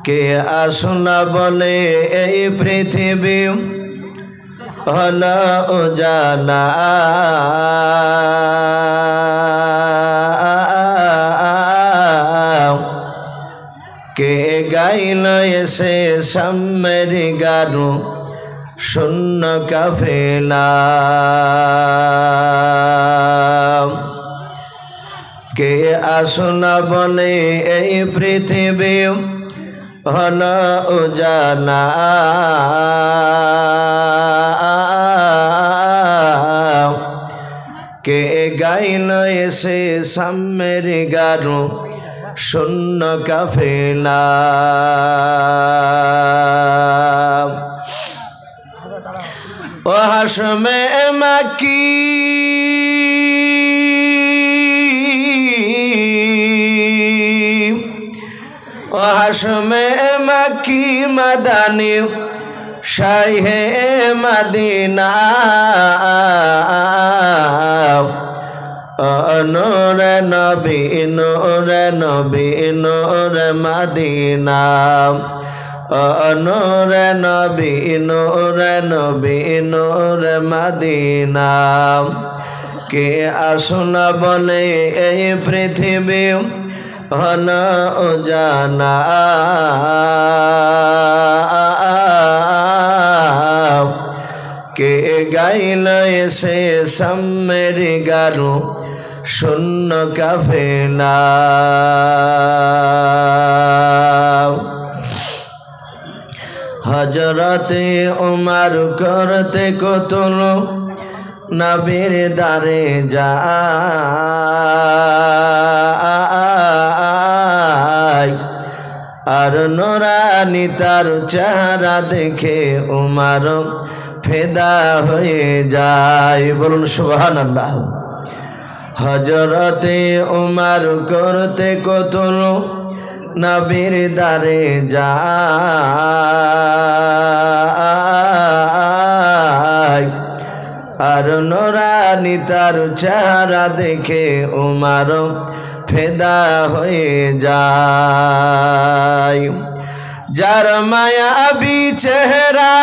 কে আসনা বলে এই পৃথিবী হলো উজালা কে গাইল এসে সাম্যের গানু শূন্য কাফেলা কে আসনা বলে এই পৃথিবী হলো উজালা কে গাইল এসে সাম্যের গানু শূন্য কাফেলা ও হাশমে মাকি ও হাশমে মাকি মাদানী শাহে মদিনা নূরে নবী নূরে নবী নূরে মদিনা নূরে নবী নূরে নবী নূরে মদিনা কে আসনা বলে এই পৃথিবী হলো উজালা কে গাইল এসে সাম্যের গানু শূন্য কাফেলা হযরতে উমর করতে কতল নবীর দারে যায় আর নুরানি তার চেহারা দেখে উমর ফেদা হয়ে যায় বলুন সুবহানাল্লাহ হযরতে উমর করতে কতল নবীর দারে যায় আর নুরানি তার চেহারা দেখে উমর ফেদা হয়ে যায় যার মায়াবী চেহারা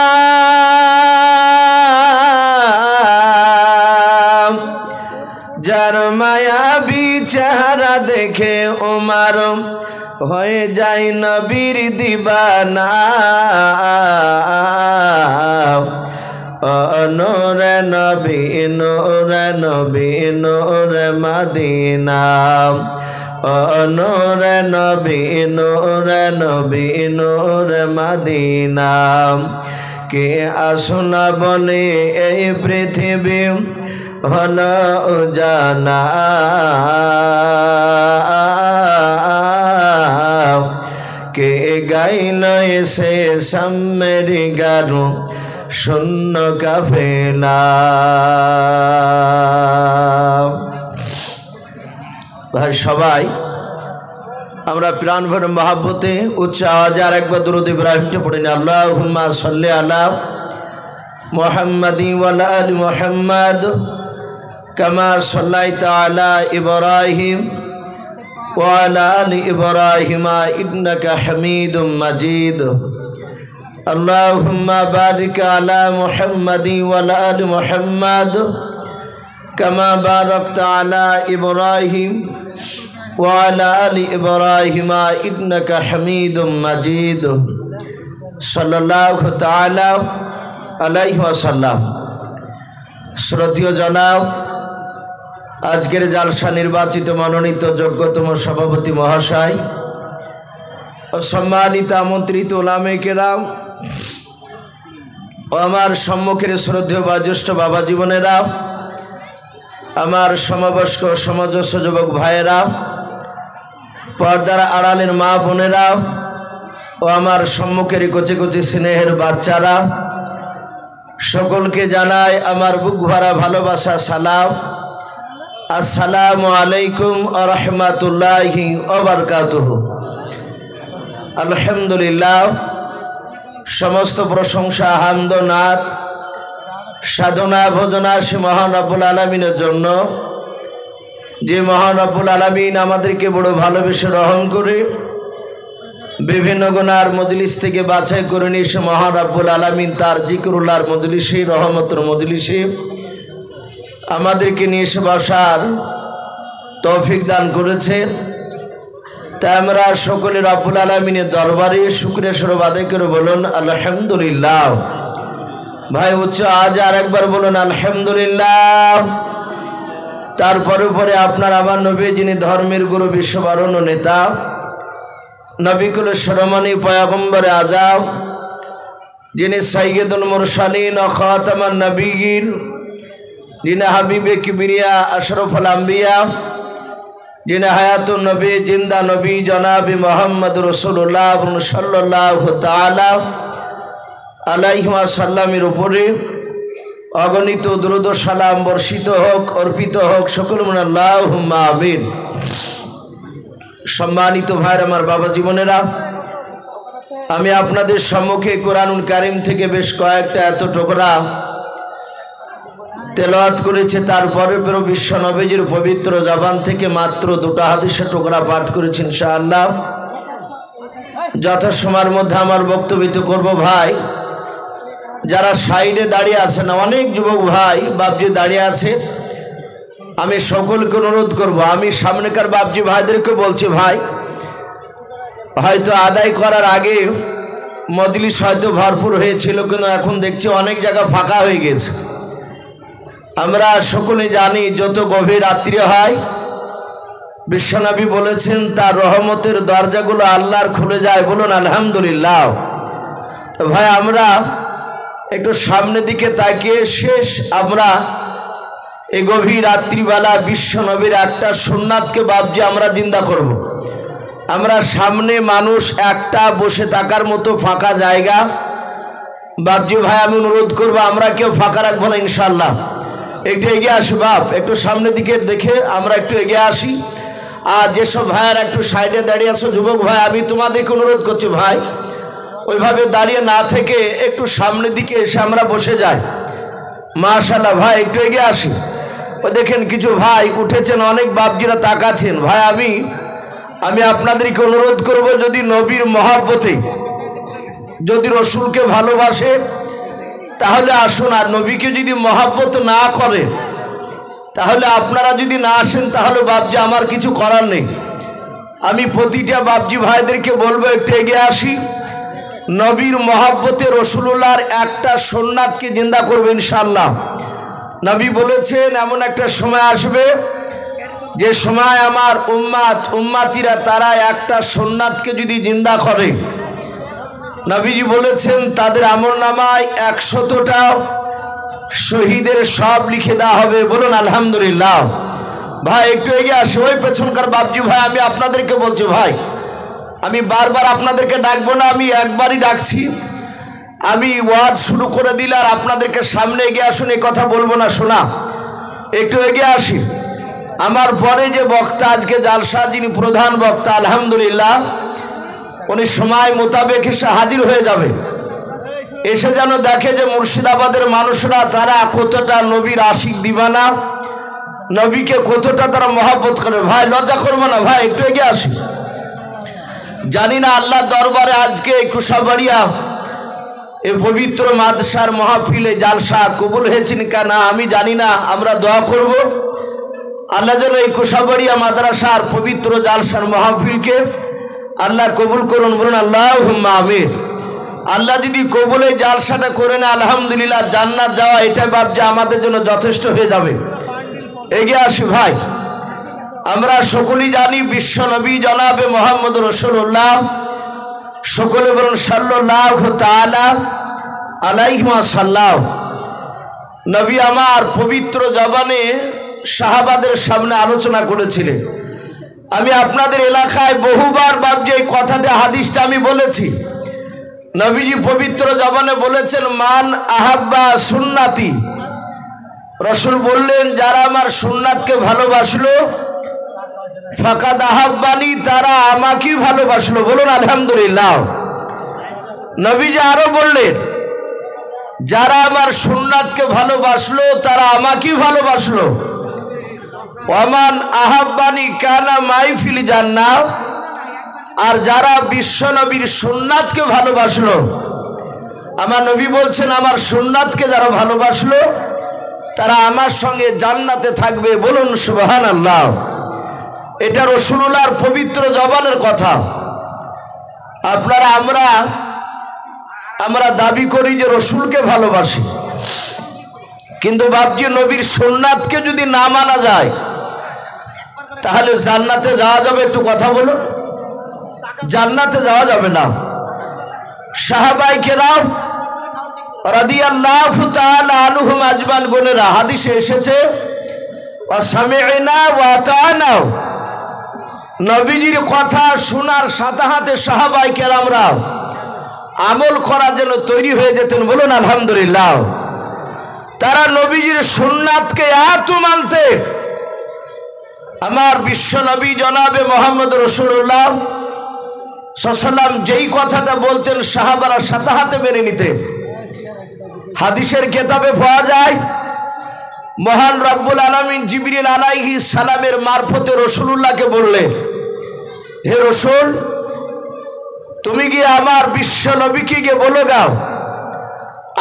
যার মায়াবী চেহারা দেখে উমর হয়ে যায় নবীর দিবানা নূরে নবী নূরে নবী নূরে মদিনা নূরে নবী নূরে নবী নূরে মদিনা কে আসনা বলে এই পৃথিবী হলো উজালা কে গাইল এসে সাম্যের গানু শূন্য কাফেলা ভাই সবাই আমরা প্রাণ ভরে মহাব্বতে উচ্চ আওয়াজে আরেকবার দুরূদ ইব্রাহিমটা পড়ি না আল্লাহুম্মা সাল্লি আলা মুহাম্মাদি ওয়া আলি মুহাম্মাদ কামা সাল্লাইতা আলা ইব্রাহিম ওয়া আলা আলি ইব্রাহিম ইন্নাকা হামিদুম মাজিদ আল্লাহুম্মা বারিক আলা মুহাম্মাদি ওয়া আলি মুহাম্মাদ কামা বারাকতা আলা ইব্রাহিম ওয়া আলা আলি ইব্রাহিম ইন্নাকা হামিদুম মাজিদ সাল্লাল্লাহু তাআলা আলাইহি ওয়াসাল্লাম। শ্রদ্ধেয় জনাব আজকের জালসা নির্বাচিত মনোনীত যোগ্যতম সভাপতি মহাশয় ও সম্মানিত আমন্ত্রিত ওলামে কেরাম ও আমার সম্মুখের শ্রদ্ধেয় বা জ্যেষ্ঠ বাবা জীবনেরা, আমার সমবয়স্ক সমাজস্য যুবক ভাইয়েরা, পর্দার আড়ালের মা বোনেরা ও আমার সম্মুখের কচি কচি স্নেহের বাচ্চারা, সকলকে জানাই আমার বুক ভরা ভালোবাসা সালাম। আসসালামু আলাইকুম ওয়া রাহমাতুল্লাহি ওয়া বারাকাতুহু। আলহামদুলিল্লাহ, সমস্ত প্রশংসা হামদ নাত সাধনা ভোজনা সে মহান রব্বুল আলামিনের জন্য, যে মহান রব্বুল আলামিন আমাদেরকে বড় ভালোবেসে রহম করে বিভিন্ন গুনার মজলিস থেকে বাছাই করে নিয়ে এসে মহান রব্বুল আলামিন তার জিকরুল্লাহর মজলিসে, রহমতের মজলিসে আমাদেরকে নিয়ে এসে বসার তৌফিক দান করেছেন। তাই আমরা সকলে রব্বুল আলামিনের দরবারে শুকরিয়া স্বরূপ আদায় করে বলুন আলহামদুলিল্লাহ। ভাই উচ্চ আজ আর একবার বলুন আলহামদুলিল্লাহ। তারপরে পরে আপনার আমার নবী, যিনি ধর্মের গুরু, বিশ্ববরণ্য নেতা, নবিকুল শরমানি পয়গম্বর আজম, যিনি সাইয়্যিদুল মুরসালিন ও খাতামান নবিয়্যিন, যিনি হাবিবে কিবরিয়া আশরাফুল আম্বিয়া, যিনি হায়াতুন নবী, জিন্দা নবী জনাবি মোহাম্মদ রাসূলুল্লাহ সাল্লাল্লাহু তাআলা আলাইহি ওয়াসাল্লামের উপরে অগণিত দুরূদ ও সালাম বর্ষিত হোক, অর্পিত হোক। সকল বলুন আল্লাহুম্মা আমিন। সম্মানিত ভাইরা, আমার বাবা জীবনেরা, আমি আপনাদের সম্মুখে কোরআনুল কারীম থেকে বেশ কয়েকটা এত টুকরা তেলাওয়াত করেছে। তারপরে পুরো বিশ্ব নবীজির পবিত্র জবান থেকে মাত্র দুটো হাদিসের টুকরা পাঠ করেছি ইনশাআল্লাহ। যথাসময়ের মধ্যে আমার বক্তব্য করব। ভাই যারা সাইডে দাঁড়িয়ে আছে না, অনেক যুবক ভাই বাপজি দাঁড়িয়ে আছে, আমি সকলকে অনুরোধ করব, আমি সামনেকার বাপজি ভাইদেরকে বলছি, ভাই হয়তো আদায় করার আগে মজলিস হয়তো ভরপুর হয়েছিল, কিন্তু এখন দেখছি অনেক জায়গা ফাঁকা হয়ে গেছে। আমরা সকলে জানি যত গভীর রাত্রি হয়, বিশ্বনবী বলেছেন তার রহমতের দরজাগুলো আল্লাহর খুলে যায়। বলুন আলহামদুলিল্লাহ। তো ভাই আমরা একটু সামনের দিকে তাকিয়ে আমরা এই গভীর রাত্রিবেলা বিশ্বনবীর একটা সুন্নাতকে বাপজি আমরা জিন্দা করব। আমরা সামনে মানুষ একটা বসে থাকার মতো ফাঁকা জায়গা, বাপজি ভাই আমি অনুরোধ করব, আমরা কেউ ফাঁকা রাখবো না ইনশাল্লাহ। একটু এগিয়ে আসি বাপ, একটু সামনের দিকে দেখে আমরা একটু এগিয়ে আসি। আর যেসব ভাইয়ার একটু সাইডে দাঁড়িয়ে আছো যুবক ভাই, আমি তোমাদেরকে অনুরোধ করছি ভাই, ওইভাবে দাঁড়িয়ে না থেকে একটু সামনের দিকে এসে আমরা বসে যাই। মাশাআল্লাহ ভাই, একটু এগিয়ে আসি। ও দেখেন কিছু ভাই উঠেছেন, অনেক বাপজিরা তাকাচ্ছেন। ভাই আমি আপনাদেরকে অনুরোধ করব, যদি নবীর মহব্বতে, যদি রসুলকে ভালোবাসে তাহলে আসুন। আর নবীকে যদি মহব্বত না করে তাহলে আপনারা যদি না আসেন তাহলে বাপজি আমার কিছু করার নেই। আমি প্রতিটা বাপজি ভাইদেরকে বলবো একটু এগিয়ে আসি। নবীর মহব্বতে রসুলুল্লাহর একটা সুন্নাতকে জিন্দা করবে ইনশাআল্লাহ। নবী বলেছেন এমন একটা সময় আসবে যে সময় আমার উম্মাতিরা তারা একটা সুন্নাতকে যদি জিন্দা করে, নবীজি বলেছেন তাদের আমলনামায় 100টা শহীদের সব লিখে দেওয়া হবে। বলুন আলহামদুলিল্লাহ। ভাই একটু এগিয়ে আসে, ওই পেছনকার বাপজি ভাই, আমি আপনাদেরকে বলছি ভাই, আমি বারবার আপনাদেরকে ডাকবো না, আমি একবারই ডাকছি। আমি ওয়াজ শুরু করে দিলে আর আপনাদেরকে সামনে এগিয়ে আসুন এই কথা বলবো না, শোনা। একটু এগিয়ে আসি। আমার পরে যে বক্তা আজকে জালসা, যিনি প্রধান বক্তা, আলহামদুলিল্লাহ উনি সময় মোতাবেক এসে হাজির হয়ে যাবে। এসে যেন দেখে যে মুর্শিদাবাদের মানুষরা তারা কতটা নবীর আশিক দিবানা, নবীকে কতটা তারা মহব্বত করে। ভাই লজ্জা করবো না ভাই, একটু এগিয়ে আসি। জানি না আল্লাহ দরবারে আজকে কুশাবাড়িয়া এই পবিত্র মাদ্রাসার মাহফিলে জালসা কবুল হয়েছেন কেন আমি জানি না। আমরা দোয়া করব আল্লাহ যেন এই কুশাবাড়িয়া মাদ্রাসার পবিত্র জালসার মাহফিলকে আল্লাহ কবুল করুন। বলুন আল্লাহুম্মা আমিন। আল্লাহ যদি কবুলে জালসাটা করে না, আলহামদুলিল্লাহ জান্নাত যাওয়া এটাই বাপজি আমাদের জন্য যথেষ্ট হয়ে যাবে। এগিয়ে আসি ভাই। আমরা সকলেই জানি বিশ্ব নবী জনাবে মোহাম্মদ রাসূলুল্লাহ, সকলে বলুন সাল্লাল্লাহু তাআলা আলাইহি ওয়াসাল্লাম। নবী আমার পবিত্র জবানে সাহাবাদের সামনে আলোচনা করেছিলেন। আমি আপনাদের এলাকায় বহুবার বাপজি এই কথাটা, হাদিসটা আমি বলেছি। নবীজি পবিত্র জবানে বলেছেন মান আহাব্বা সুন্নাতি। রসুল বললেন যারা আমার সুন্নাতকে ভালোবাসলো, ফাকাদ আহাব্বানি, তারা আমাকেই ভালোবাসলো। বলুন আলহামদুলিল্লাহ। নবীজি আরো বললেন যারা আমার সুন্নাতকে ভালোবাসলো তারা আমাকেই ভালোবাসলো। ওয়ামান আহাব্বানি কানা মাই ফিল জান্নাহ, আর যারা বিশ্ব নবীর সুন্নাতকে ভালোবাসলো, আমার নবী বলছেন আমার সুন্নাতকে যারা ভালোবাসলো তারা আমার সঙ্গে জান্নাতে থাকবে। বলুন সুবহানাল্লাহ। এটা রাসূলুল্লাহর পবিত্র জবানের কথা। আপনারা আমরা দাবি করি যে রসুলকে ভালোবাসি, কিন্তু বাপজি নবীর সুন্নাতকে যদি না মানা যায় তাহলে জান্নাতে যাওয়া যাবে? একটু কথা বলুন। জান্নাতে যাওয়া যাবে না। সাহাবায়ে কেরাম রাদিয়াল্লাহু তাআলা আনহুম আজমান গুনেরা, হাদিসে এসেছে ওয়াসামি'না ওয়া আতা'না, নবীজির কথা শোনার সাথে সাথে সাহাবায়ে কেরামরা আমল করার জন্য তৈরি হয়ে যেতেন। বলুন আলহামদুলিল্লাহ। তারা নবীজির সুন্নাতকে এত মানতেন, আমার বিশ্ব নবী জনাবে মোহাম্মদ রাসূলুল্লাহ সাল্লাল্লাহু আলাইহি ওয়াসাল্লাম যেই কথাটা বলতেন সাহাবারা সাথে সাথে মেনে নিতেন। হাদিসের কিতাবে পাওয়া যায় মহান রব্বুল আলামিন জিবরিল আলাইহিস সালামের মারফতে রাসূলুল্লাহকে বললেন, হে রাসূল, তুমি গিয়ে আমার বিশ্ব নবীকে গিয়ে বলে দাও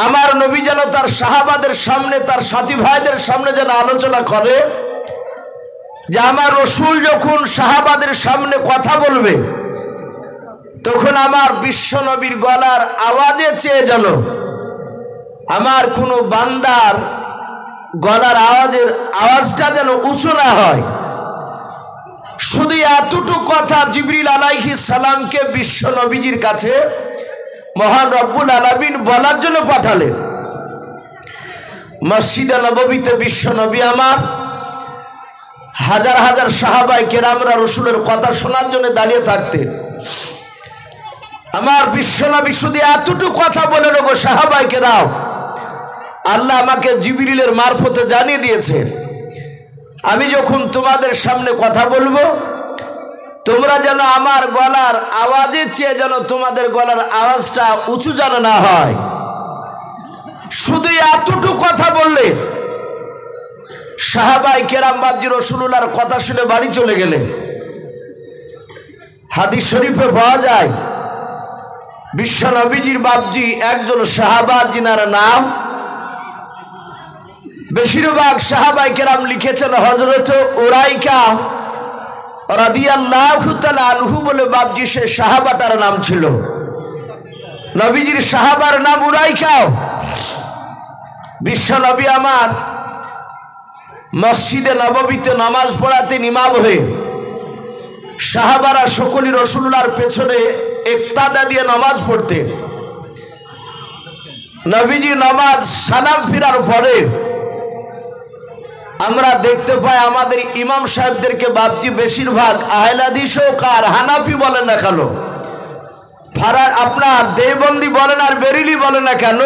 আমার নবী যেন তার সাহাবাদের সামনে, তার সাথী ভাইদের সামনে যেন আলোচনা করে যে আমার রাসূল যখন সাহাবাদের সামনে কথা বলবে তখন আমার বিশ্ব নবীর গলার আওয়াজে চেয়ে যেন আমার কোনো বান্দার গলার আওয়াজটা যেন উঁচু না হয়। শুধু এতটুকু কথা জিবরিল আলাইহিস সালামকে বিশ্ব নবীজির কাছে মহান রব্বুল আলামিন বলার জন্য পাঠালেন। মসজিদে নববীতে বিশ্ব নবী আমার হাজার হাজার সাহাবায়ে কেরামরা রাসূলের কথা শোনার জন্য দাঁড়িয়ে থাকতেন। আমার বিশ্ব নবী শুধু এতটুকু কথা বলে গো সাহাবায়ে কেরাম, আল্লাহ আমাকে জিবরিলের মারফতে জানিয়ে দিয়েছেন আমি যখন তোমাদের সামনে কথা বলবো তোমরা যেন আমার গলার আওয়াজে চেয়ে যেন তোমাদের গলার আওয়াজটা উঁচু যেন না হয়। শুধু এতটুকু কথা বললে সাহাবায়ে কেরাম বাপজি রাসূলুল্লাহর কথা শুনে বাড়ি চলে গেলেন। হাদিস শরীফে পাওয়া যায় বিশ্ব নবীজির বাপজি একজন সাহাবা যিনার নাম বেশিরভাগ সাহাবায়ে কেরাম লিখেছেন হযরত উরাইকা রাদিয়াল্লাহু তাআলা আনহু বলে বাপজি সে সাহাবাটার নাম ছিল। নবীজির সাহাবার নাম উরাইকা। বিশ্ব নবী আমার মসজিদে নববীতে নামাজ পড়াতেন ইমাম হয়ে, সাহাবারা সকলেই রাসূলুল্লাহর পেছনে ইক্তাদা দিয়ে নামাজ পড়তেন। নবীজি নামাজ সালাম ফিরার পরে আমরা দেখতে পাই আমাদের ইমাম সাহেবদেরকে বাপজি বেশিরভাগ আহলে হাদিস ও কার হানাফি বলেন না কেন, আপনার দেওবন্দি বলেন আর বেরেলি বলেন না কেন,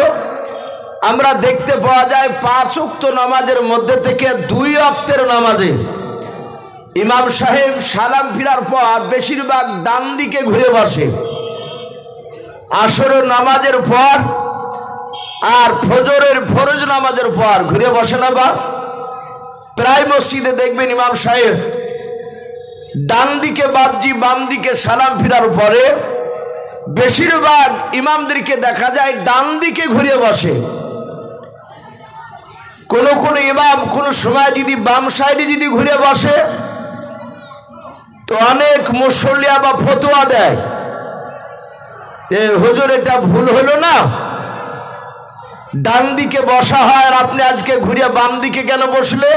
আমরা দেখতে পাওয়া যায় 5 ওয়াক্ত নামাজের মধ্যে থেকে 2 ওয়াক্তের নামাজে ইমাম সাহেব সালাম ফিরার পর বেশিরভাগ ডান দিকে ঘুরে বসে। আসরের নামাজের পর আর ফজরের ফরজ নামাজের পর ঘুরে বসে না? বা প্রায় মসজিদে দেখবেন ইমাম সাহেব ডান দিকে বাপজি বাম দিকে সালাম ফিরার পরে বেশিরভাগ ইমামদেরকে দেখা যায় ডান দিকে ঘুরে বসে। কোন কোন ইমাম কোন সময় যদি বাম সাইডে যদি ঘুরে বসে তো অনেক মুসল্লি আবার ফতোয়া দেয় যে হুজুর এটা ভুল হলো না, ডান দিকে বসা হয় আর আপনি আজকে ঘুরে বাম দিকে কেন বসলে?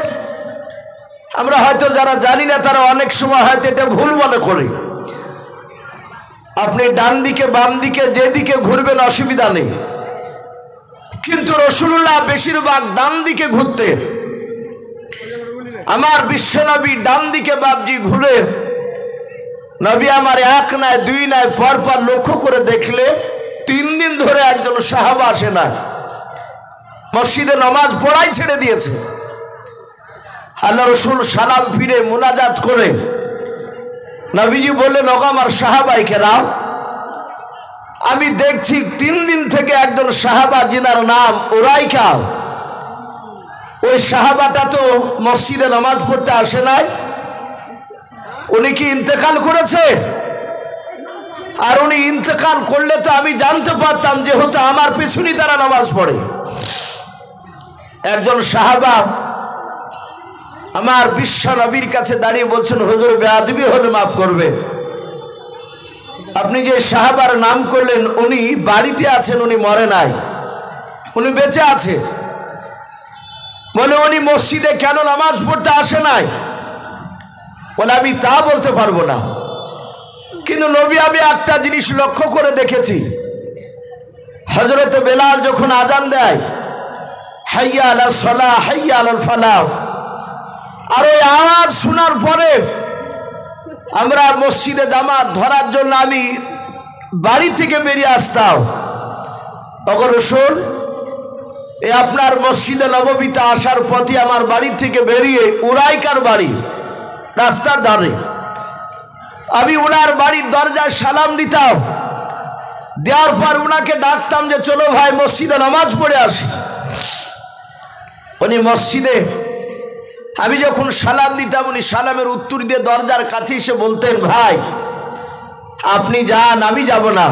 আমরা হয়তো যারা জানি না তারা অনেক সময় হয়তো এটা ভুল মনে করি। আপনি ডান দিকে বাম দিকে যেদিকে ঘুরবেন অসুবিধা নেই, কিন্তু রাসূলুল্লাহ বেশিরভাগ ডান দিকে ঘুরতেন। আমার বিশ্বনবী ডান দিকে বাপজি ঘুরে নবী আমার 1 নয় 2 নয় পরপর লক্ষ্য করে দেখলে 3 দিন ধরে একজন সাহাবা আসে না, মসজিদে নামাজ পড়াই ছেড়ে দিয়েছে। আল্লাহ রাসূল সালাম ফিরে মুনাজাত করে নবীজি বললেন, ওগো আমার সাহাবায়ে কেরাম, আমি দেখছি 3 দিন থেকে একজন সাহাবা যিনার নাম উরাইকা, ওই সাহাবাটা তো মসজিদে নামাজ পড়তে আসে নাই, উনি কি ইন্তেকাল করেছে? আর উনি ইন্তেকাল করলে তো আমি জানতে পারতাম, যেহেতু আমার পিছনে তারা নামাজ পড়ে। একজন সাহাবা আমার বিশ্ব নবীর কাছে দাঁড়িয়ে বলছেন, হুজুর বেয়াদবি হলে মাফ করবেন, আপনি যে সাহাবার নাম করলেন উনি বাড়িতে আছেন, উনি মরে নাই, উনি বেঁচে আছে। বলে উনি মসজিদে কেন নামাজ পড়তে আসে নাই? বলে আমি তা বলতে পারবো না, কিন্তু নবী আমি একটা জিনিস লক্ষ্য করে দেখেছি, হযরত বেলাল যখন আজান দেয়, হাইয়া আলাস সালাহ হাইয়া আলাল ফালাহ, আর ওই আওয়াজ শোনার পরে আমরা মসজিদে জামাত ধরার জন্য আমি বাড়ি থেকে বেরিয়ে আসতাম। তখন রাসূল এই আপনার মসজিদে নববীতে আসার পথে আমার বাড়ি থেকে বেরিয়ে উরাইকার বাড়ি রাস্তার ধারে, আমি ওনার বাড়ির দরজায় সালাম দিতাম, দেওয়ার পর উনাকে ডাকতাম যে চলো ভাই মসজিদে নামাজ পড়ে আসি। উনি মসজিদে আমি যখন সালাম দিতাম, উনি সালামের উত্তর দিয়ে দরজার কাছে এসে বলতেন, ভাই আপনি যান, আমি যাব না।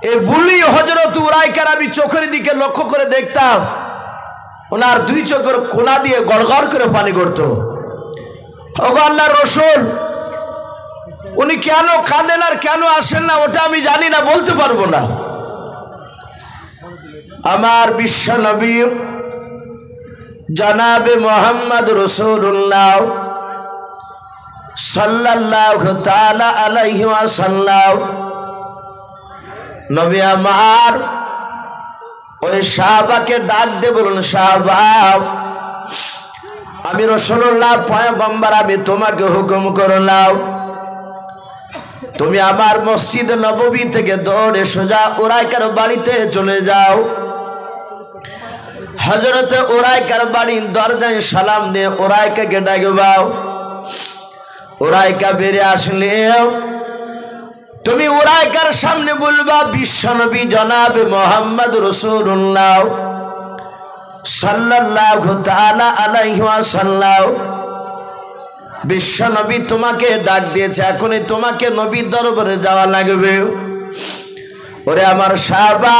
এই বুলি হযরত উরাইকার আমি চোখের দিকে লক্ষ্য করে দেখতাম, ওনার দুই চোখের কোনা দিয়ে গড়গড় করে পানি গড়ত। ওগো আল্লাহর রাসূল, উনি কেন কাঁদেন আর কেন আসেন না ওটা আমি জানি না, বলতে পারবো না। আমার বিশ্ব নবী জনাবে মুহাম্মদ রাসূলুল্লাহ সাল্লাল্লাহু তাআলা আলাইহি ওয়াসাল্লাম, নবী আমার ওই সাহাবাকে ডাক দিয়ে বলুন, সাহাবা আমি রাসূলুল্লাহ পয়গম্বর, আমি তোমাকে হুকুম করলাম তুমি আমার মসজিদ নববী থেকে দৌড়ে সোজা উরাইকার বাড়িতে চলে যাও। হযরত উরাইকার বাড়ির দরজায় সালাম দিয়ে উরাইকাকে ডাকবাও। উরাইকা বেরিয়ে আসলে তুমি উরাইকার সামনে বলবা, বিশ্বনবী জনাবে মুহাম্মদ রাসূলুল্লাহ সাল্লাল্লাহু তাআলা আলাইহি ওয়াসাল্লাম, বিশ্বনবী তোমাকে ডাক দিয়েছে, এখনই তোমাকে নবীর দরবারে যাওয়া লাগবে। ওরে আমার সাহাবা,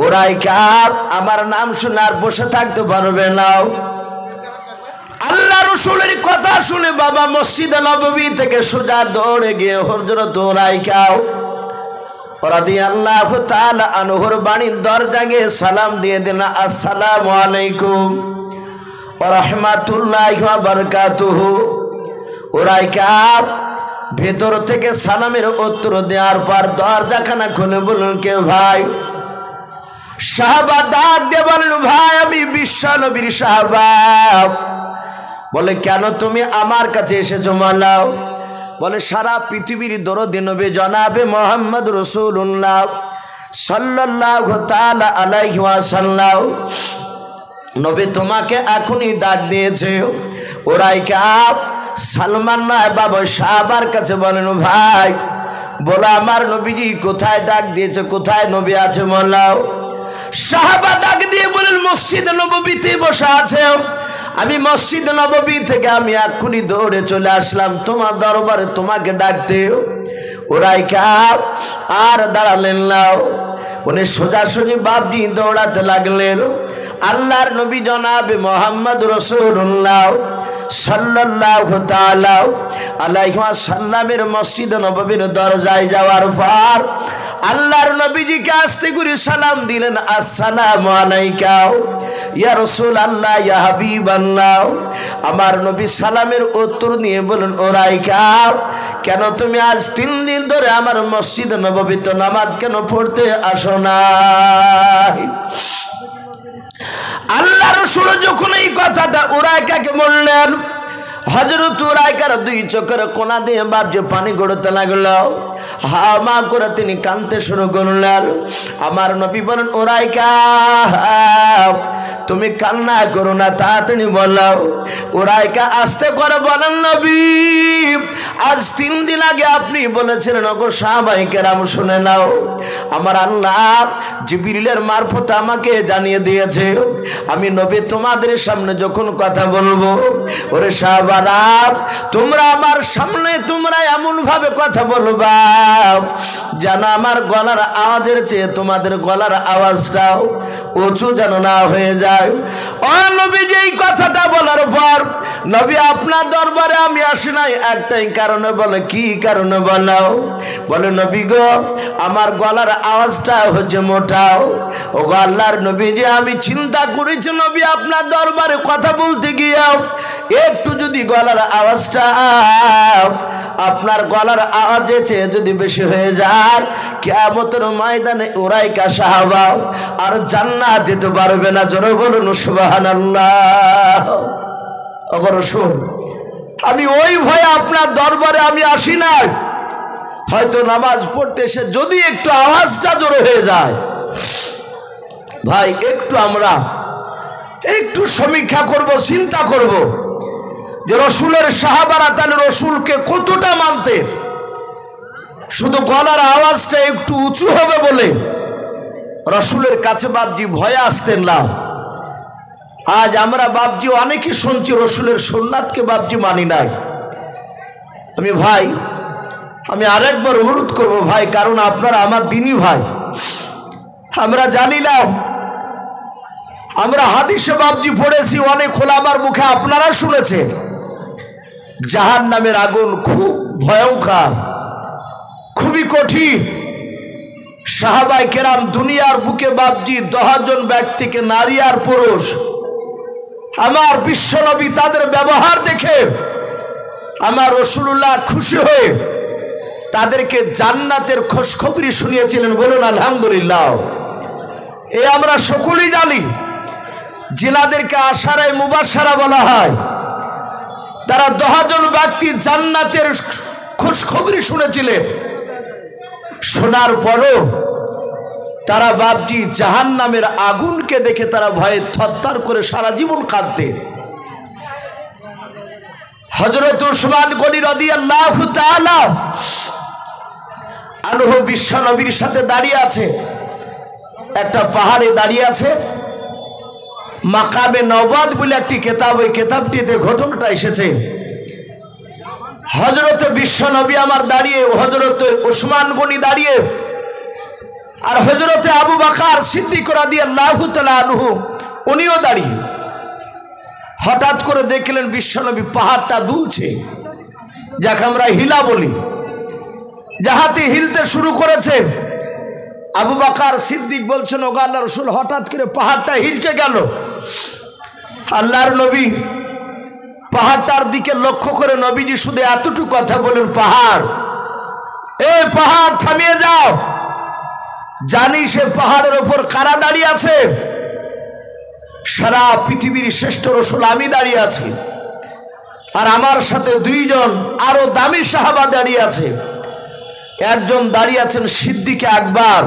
উরাইকা আমার নাম শুনে আর বসে থাকতে পারবে না। আল্লাহ রাসূলের কথা শুনে বাবা মসজিদে নববী থেকে সোজা দৌড়ে গিয়ে হযরত উরাইকা রাদিয়াল্লাহু তাআলা আনহুর বাড়ির দরজা গিয়ে সালাম দিয়ে দিলেন, আসসালামু আলাইকুম ওয়া রাহমাতুল্লাহি ওয়া বারাকাতুহু। উরাইকা ভেতর থেকে সালামের উত্তর দেওয়ার পর দরজাখানা খুলে বললেন, কে ভাই? সাহাবা ডাক দিয়ে বললেন, ভাই আমি বিশ্ব নবীর সাহাবা। বলে কেন তুমি আমার কাছে এসেছো মালাও? বলে সারা পৃথিবীর দরদি নবী জনাবে মুহাম্মদ রাসূলুল্লাহ সাল্লাল্লাহু তাআলা আলাইহি ওয়াসাল্লাম নবী তোমাকে এখনই ডাক দিয়েছে। উরাইকা সালমান নয় বাবা সাহাবার কাছে বলেন, ভাই বলো আমার নবীজি কোথায় ডাক দিয়েছে, কোথায় নবী আছে মালাও? সাহাবা ডাক দিয়ে বলেন, মসজিদ নববীতে বসে আছে। আমি মসজিদ নববী থেকে আমি এক্ষুনি দৌড়ে চলে আসলাম তোমার দরবারে তোমাকে ডাকতে। উরাইকা আর দাঁড়ালেন না, উনি সোজাসুজি বাবজি দৌড়াতে লাগলেন। আল্লাহর নবী জনাবে মুহাম্মদ রাসূলুল্লাহ সাল্লাল্লাহু তাআলা আলাইহি ওয়াসাল্লামের মসজিদ নববীর দরজায় যাওয়ার পর আল্লাহর নবীজিকে আস্তে করে সালাম দিলেন, আসসালামু আলাইকা ইয়া রাসূলুল্লাহ ইয়া হাবিবাল্লাহ। আমার নবী সালামের উত্তর নিয়ে বলেন, উরাইকা কেন তুমি আজ 3 দিন ধরে আমার মসজিদ নববীতে নামাজ কেন পড়তে আসো না? আল্লাহ রাসূল যখন এই কথাটা উরাইকাকে বললেন, হযরত উরাইকার 2 চোখের কোনা দিয়ে বাবজে পানি গড়তে লাগলো। হামা করে তিনি কাঁদতে শুরু করলেন। আমার নবী বলেন, উরাইকা তুমি কান্না করো না, তাড়াতাড়ি বলো। উরাইকা আস্তে করে বলেন, নবী আজ 3 দিন আগে আপনি বলেছিলেন, ওগো সাহাবায়ে কেরাম শুনে নাও, আমার আল্লাহ জিবরিলের মারফত আমাকে জানিয়ে দিয়েছে আমি নবী তোমাদের সামনে যখন কথা বলবো, ওরে সাহাবারা তোমরা আমার সামনে তোমরা এমন ভাবে কথা বলবা যেন আমার গলার আওয়াজের চেয়ে তোমাদের গলার আওয়াজটাও উঁচু যেন না হয়ে যায়। ও নবী, যেই কথাটা বলার পর নবী আপনার দরবারে আমি আসি নাই একটাই কারণে। বলে কি কারণে বলো? বলে নবী গো আমার গলার আওয়াজটা হচ্ছে মোটাও। ও আল্লাহর নবী, যে আমি চিন্তা করেছি নবী আপনার দরবারে কথা বলতে গিয়েও একটু যদি গলার আওয়াজটা আপনার গলার আওয়াজের চেয়ে যদি বেশি হয়ে যায়, কিয়ামতের ময়দানে উরাইকা সাহাবা আর জান্নাত যেতে পারবে না। জোরে বলুন সুবহানাল্লাহ। ওগো রাসূল, আমি ওই ভয়ে আপনার দরবারে আমি আসি নাই, হয়তো নামাজ পড়তে এসে যদি একটু আওয়াজটা জোরে হয়ে যায়। ভাই একটু আমরা একটু সমীক্ষা করব, চিন্তা করব যে রসুলের সাহাবারা তাহলে রসুলকে কতটা মানতেন। শুধু গলার আওয়াজটা একটু উঁচু হবে বলে রসুলের কাছে বাপজি ভয়ে আসতেন না। আজ আমরা বাপজি অনেকে শুনছি রসুলের সুন্নাতকে বাপজি মানি নাই। আমি আরেকবার অনুরোধ করব ভাই, কারণ আপনারা আমার দিনী ভাই, আমরা জানি না, আমরা হাদিসে বাপজি পড়েছি অনেক খোলাবার মুখে, আপনারা শুনেছেন জাহান্নামের আগুন খুব ভয়ঙ্কর, খুবই কঠিন। সাহাবায়ে কেরাম দুনিয়ার বুকে বাপজি 10 জন ব্যক্তিকে, নারী আর পুরুষ, আমার বিশ্বনবী তাদের ব্যবহার দেখে আমার রাসূলুল্লাহ খুশি হয়ে তাদেরকে জান্নাতের খুশখবরি শুনিয়েছিলেন। বলুন আলহামদুলিল্লাহ। এই আমরা সকলেই জানি, জিনাদেরকে আশারায়ে মুবাশশারা বলা হয়। তারা 10 জন ব্যক্তি জান্নাতের খুশখবরি শুনেছিলেন। শোনার পরও তারা বাপজি জাহান্নামের আগুনকে দেখে তারা ভয়ে থরথর করে সারা জীবন কাঁদতেন। হযরত উসমান গনি রাদিয়াল্লাহু তাআলা আনহু বিশ্বনবীর সাথে দাঁড়িয়ে আছে, একটা পাহাড়ে দাঁড়িয়ে আছে। মাকামে নওবাদ বলে একটি কিতাব, ওই কিতাবটিতে ঘটনাটা এসেছে। হযরত বিশ্বনবী আমার দাঁড়িয়ে, হযরত উসমান গনি দাঁড়িয়ে, আর হযরত আবু বকর সিদ্দিক রাদিয়াল্লাহু তাআলা আনহু উনিও দাঁড়িয়ে। হঠাৎ করে দেখলেন বিশ্বনবী পাহাড়টা দুলছে, যাকে আমরা হিলা বলি, যাহাতে হিলতে শুরু করেছে। আবু বকর সিদ্দিক বলছেন, ওগো আল্লাহর রাসূল, হঠাৎ করে পাহাড়টা হিলতে গেল। আল্লাহর নবী পাহাড়টার দিকে লক্ষ্য করে নবীজি শুধু এতটুকু কথা বলেন, পাহাড়, এ পাহাড় থামিয়ে যাও। জানি সে পাহাড়ের উপর কারা দাঁড়িয়ে আছে? সারা পৃথিবীর শ্রেষ্ঠ রাসূল আমি দাঁড়িয়ে আছি, আর আমার সাথে 2 জন আরো দামি সাহাবা দাঁড়িয়ে আছে। একজন দাঁড়িয়ে আছেন সিদ্দিকে আকবর,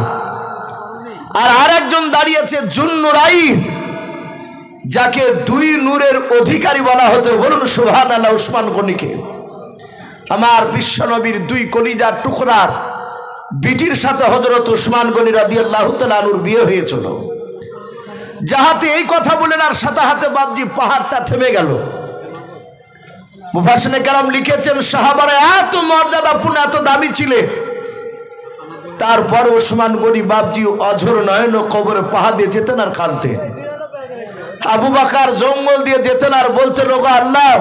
আর আরেকজন দাঁড়িয়ে আছে জুন্নুরাইন, যাকে 2 নূরের অধিকারী বলা হতো। বলুন সুবহানাল্লাহ। উসমান গনিকে আমার বিশ্বনবীর 2 কলিজার টুকরার বিটির সাথে হযরত উসমান গনি রাদিয়াল্লাহু তাআলা আনহুর বিয়ে হয়েছিল। যাহাতে এই কথা বলেন, আর সাথে হাতে বাপজি পাহাড়টা থেমে গেল। মুফাসসিরিনে কেরাম লিখেছেন, সাহাবারা এত মর্যাদাপূর্ণ, এত দামি ছিলেন, তারপর উসমান গনি বাপজি অঝর নয়ন কবরে পাহাড় দিয়ে যেতেন আর কাঁদতেন। আবু বকর জঙ্গল দিয়ে যেতেন আর বলতেন, ওগো আল্লাহ,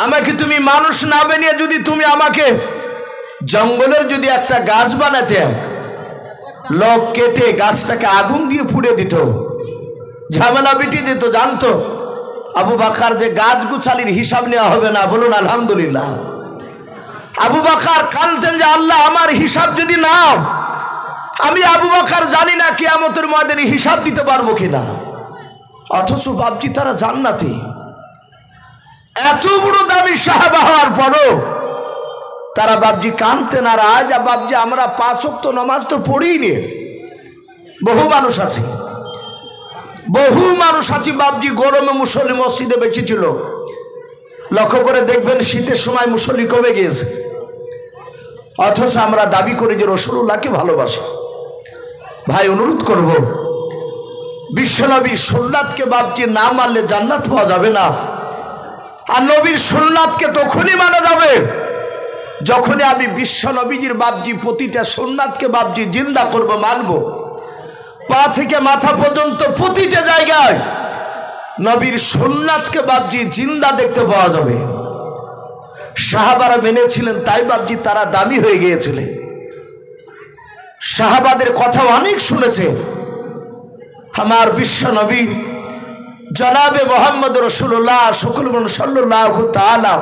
আমাকে তুমি মানুষ না বানিয়ে যদি তুমি আমাকে জঙ্গলের যদি একটা গাছ বানাতে, লোক কেটে গাছটাকে আগুন দিয়ে পুড়ে দিত, ঝামেলা মিটিয়ে দিত, জানতো আবু বকর যে গাছ গুছালির হিসাব নেওয়া হবে না। বলুন আলহামদুলিল্লাহ। আবু বকর কাঁদতেন যে আল্লাহ, আমার হিসাব যদি নাও, আমি আবু বকর জানি না কিয়ামতের ময়দানে হিসাব দিতে পারবো কিনা। অথচ বাপজি তারা জান্নাতি, এত বড় দামি সাহাবা হওয়ার পরও তারা বাপজি কাঁদতেন। আর আজ বাপজি আমরা 5 ওয়াক্ত নামাজ তো পড়িনি। বহু মানুষ আছে বাপজি গরমে মুসল্লি মসজিদে বেঁচে ছিল। লক্ষ্য করে দেখবেন শীতের সময় মুসল্লি কমে গিয়েছে, অথচ আমরা দাবি করি যে রাসূলুল্লাহকে ভালোবাসি। ভাই অনুরোধ করব, বিশ্বনবীর সুন্নাতকে বাপজি না মানলে জান্নাত পাওয়া যাবে না। আর নবীর সুন্নাতকে তখনই মানা যাবে যখনই আমি বিশ্বনবীজির বাপজি প্রতিটা সুন্নাতকে বাপজি জিন্দা করব, মানব। পা থেকে মাথা পর্যন্ত প্রতিটা জায়গায় নবীর সুন্নাতকে বাপজি জিন্দা দেখতে পাওয়া যাবে। সাহাবারা মেনেছিলেন, তাই বাপজি তারা দামি হয়ে গিয়েছিলেন। সাহাবাদের কথা অনেক শুনেছে। আমার বিশ্বনবী জনাবে মোহাম্মদ রাসূলুল্লাহ সাল্লাল্লাহু তাআলা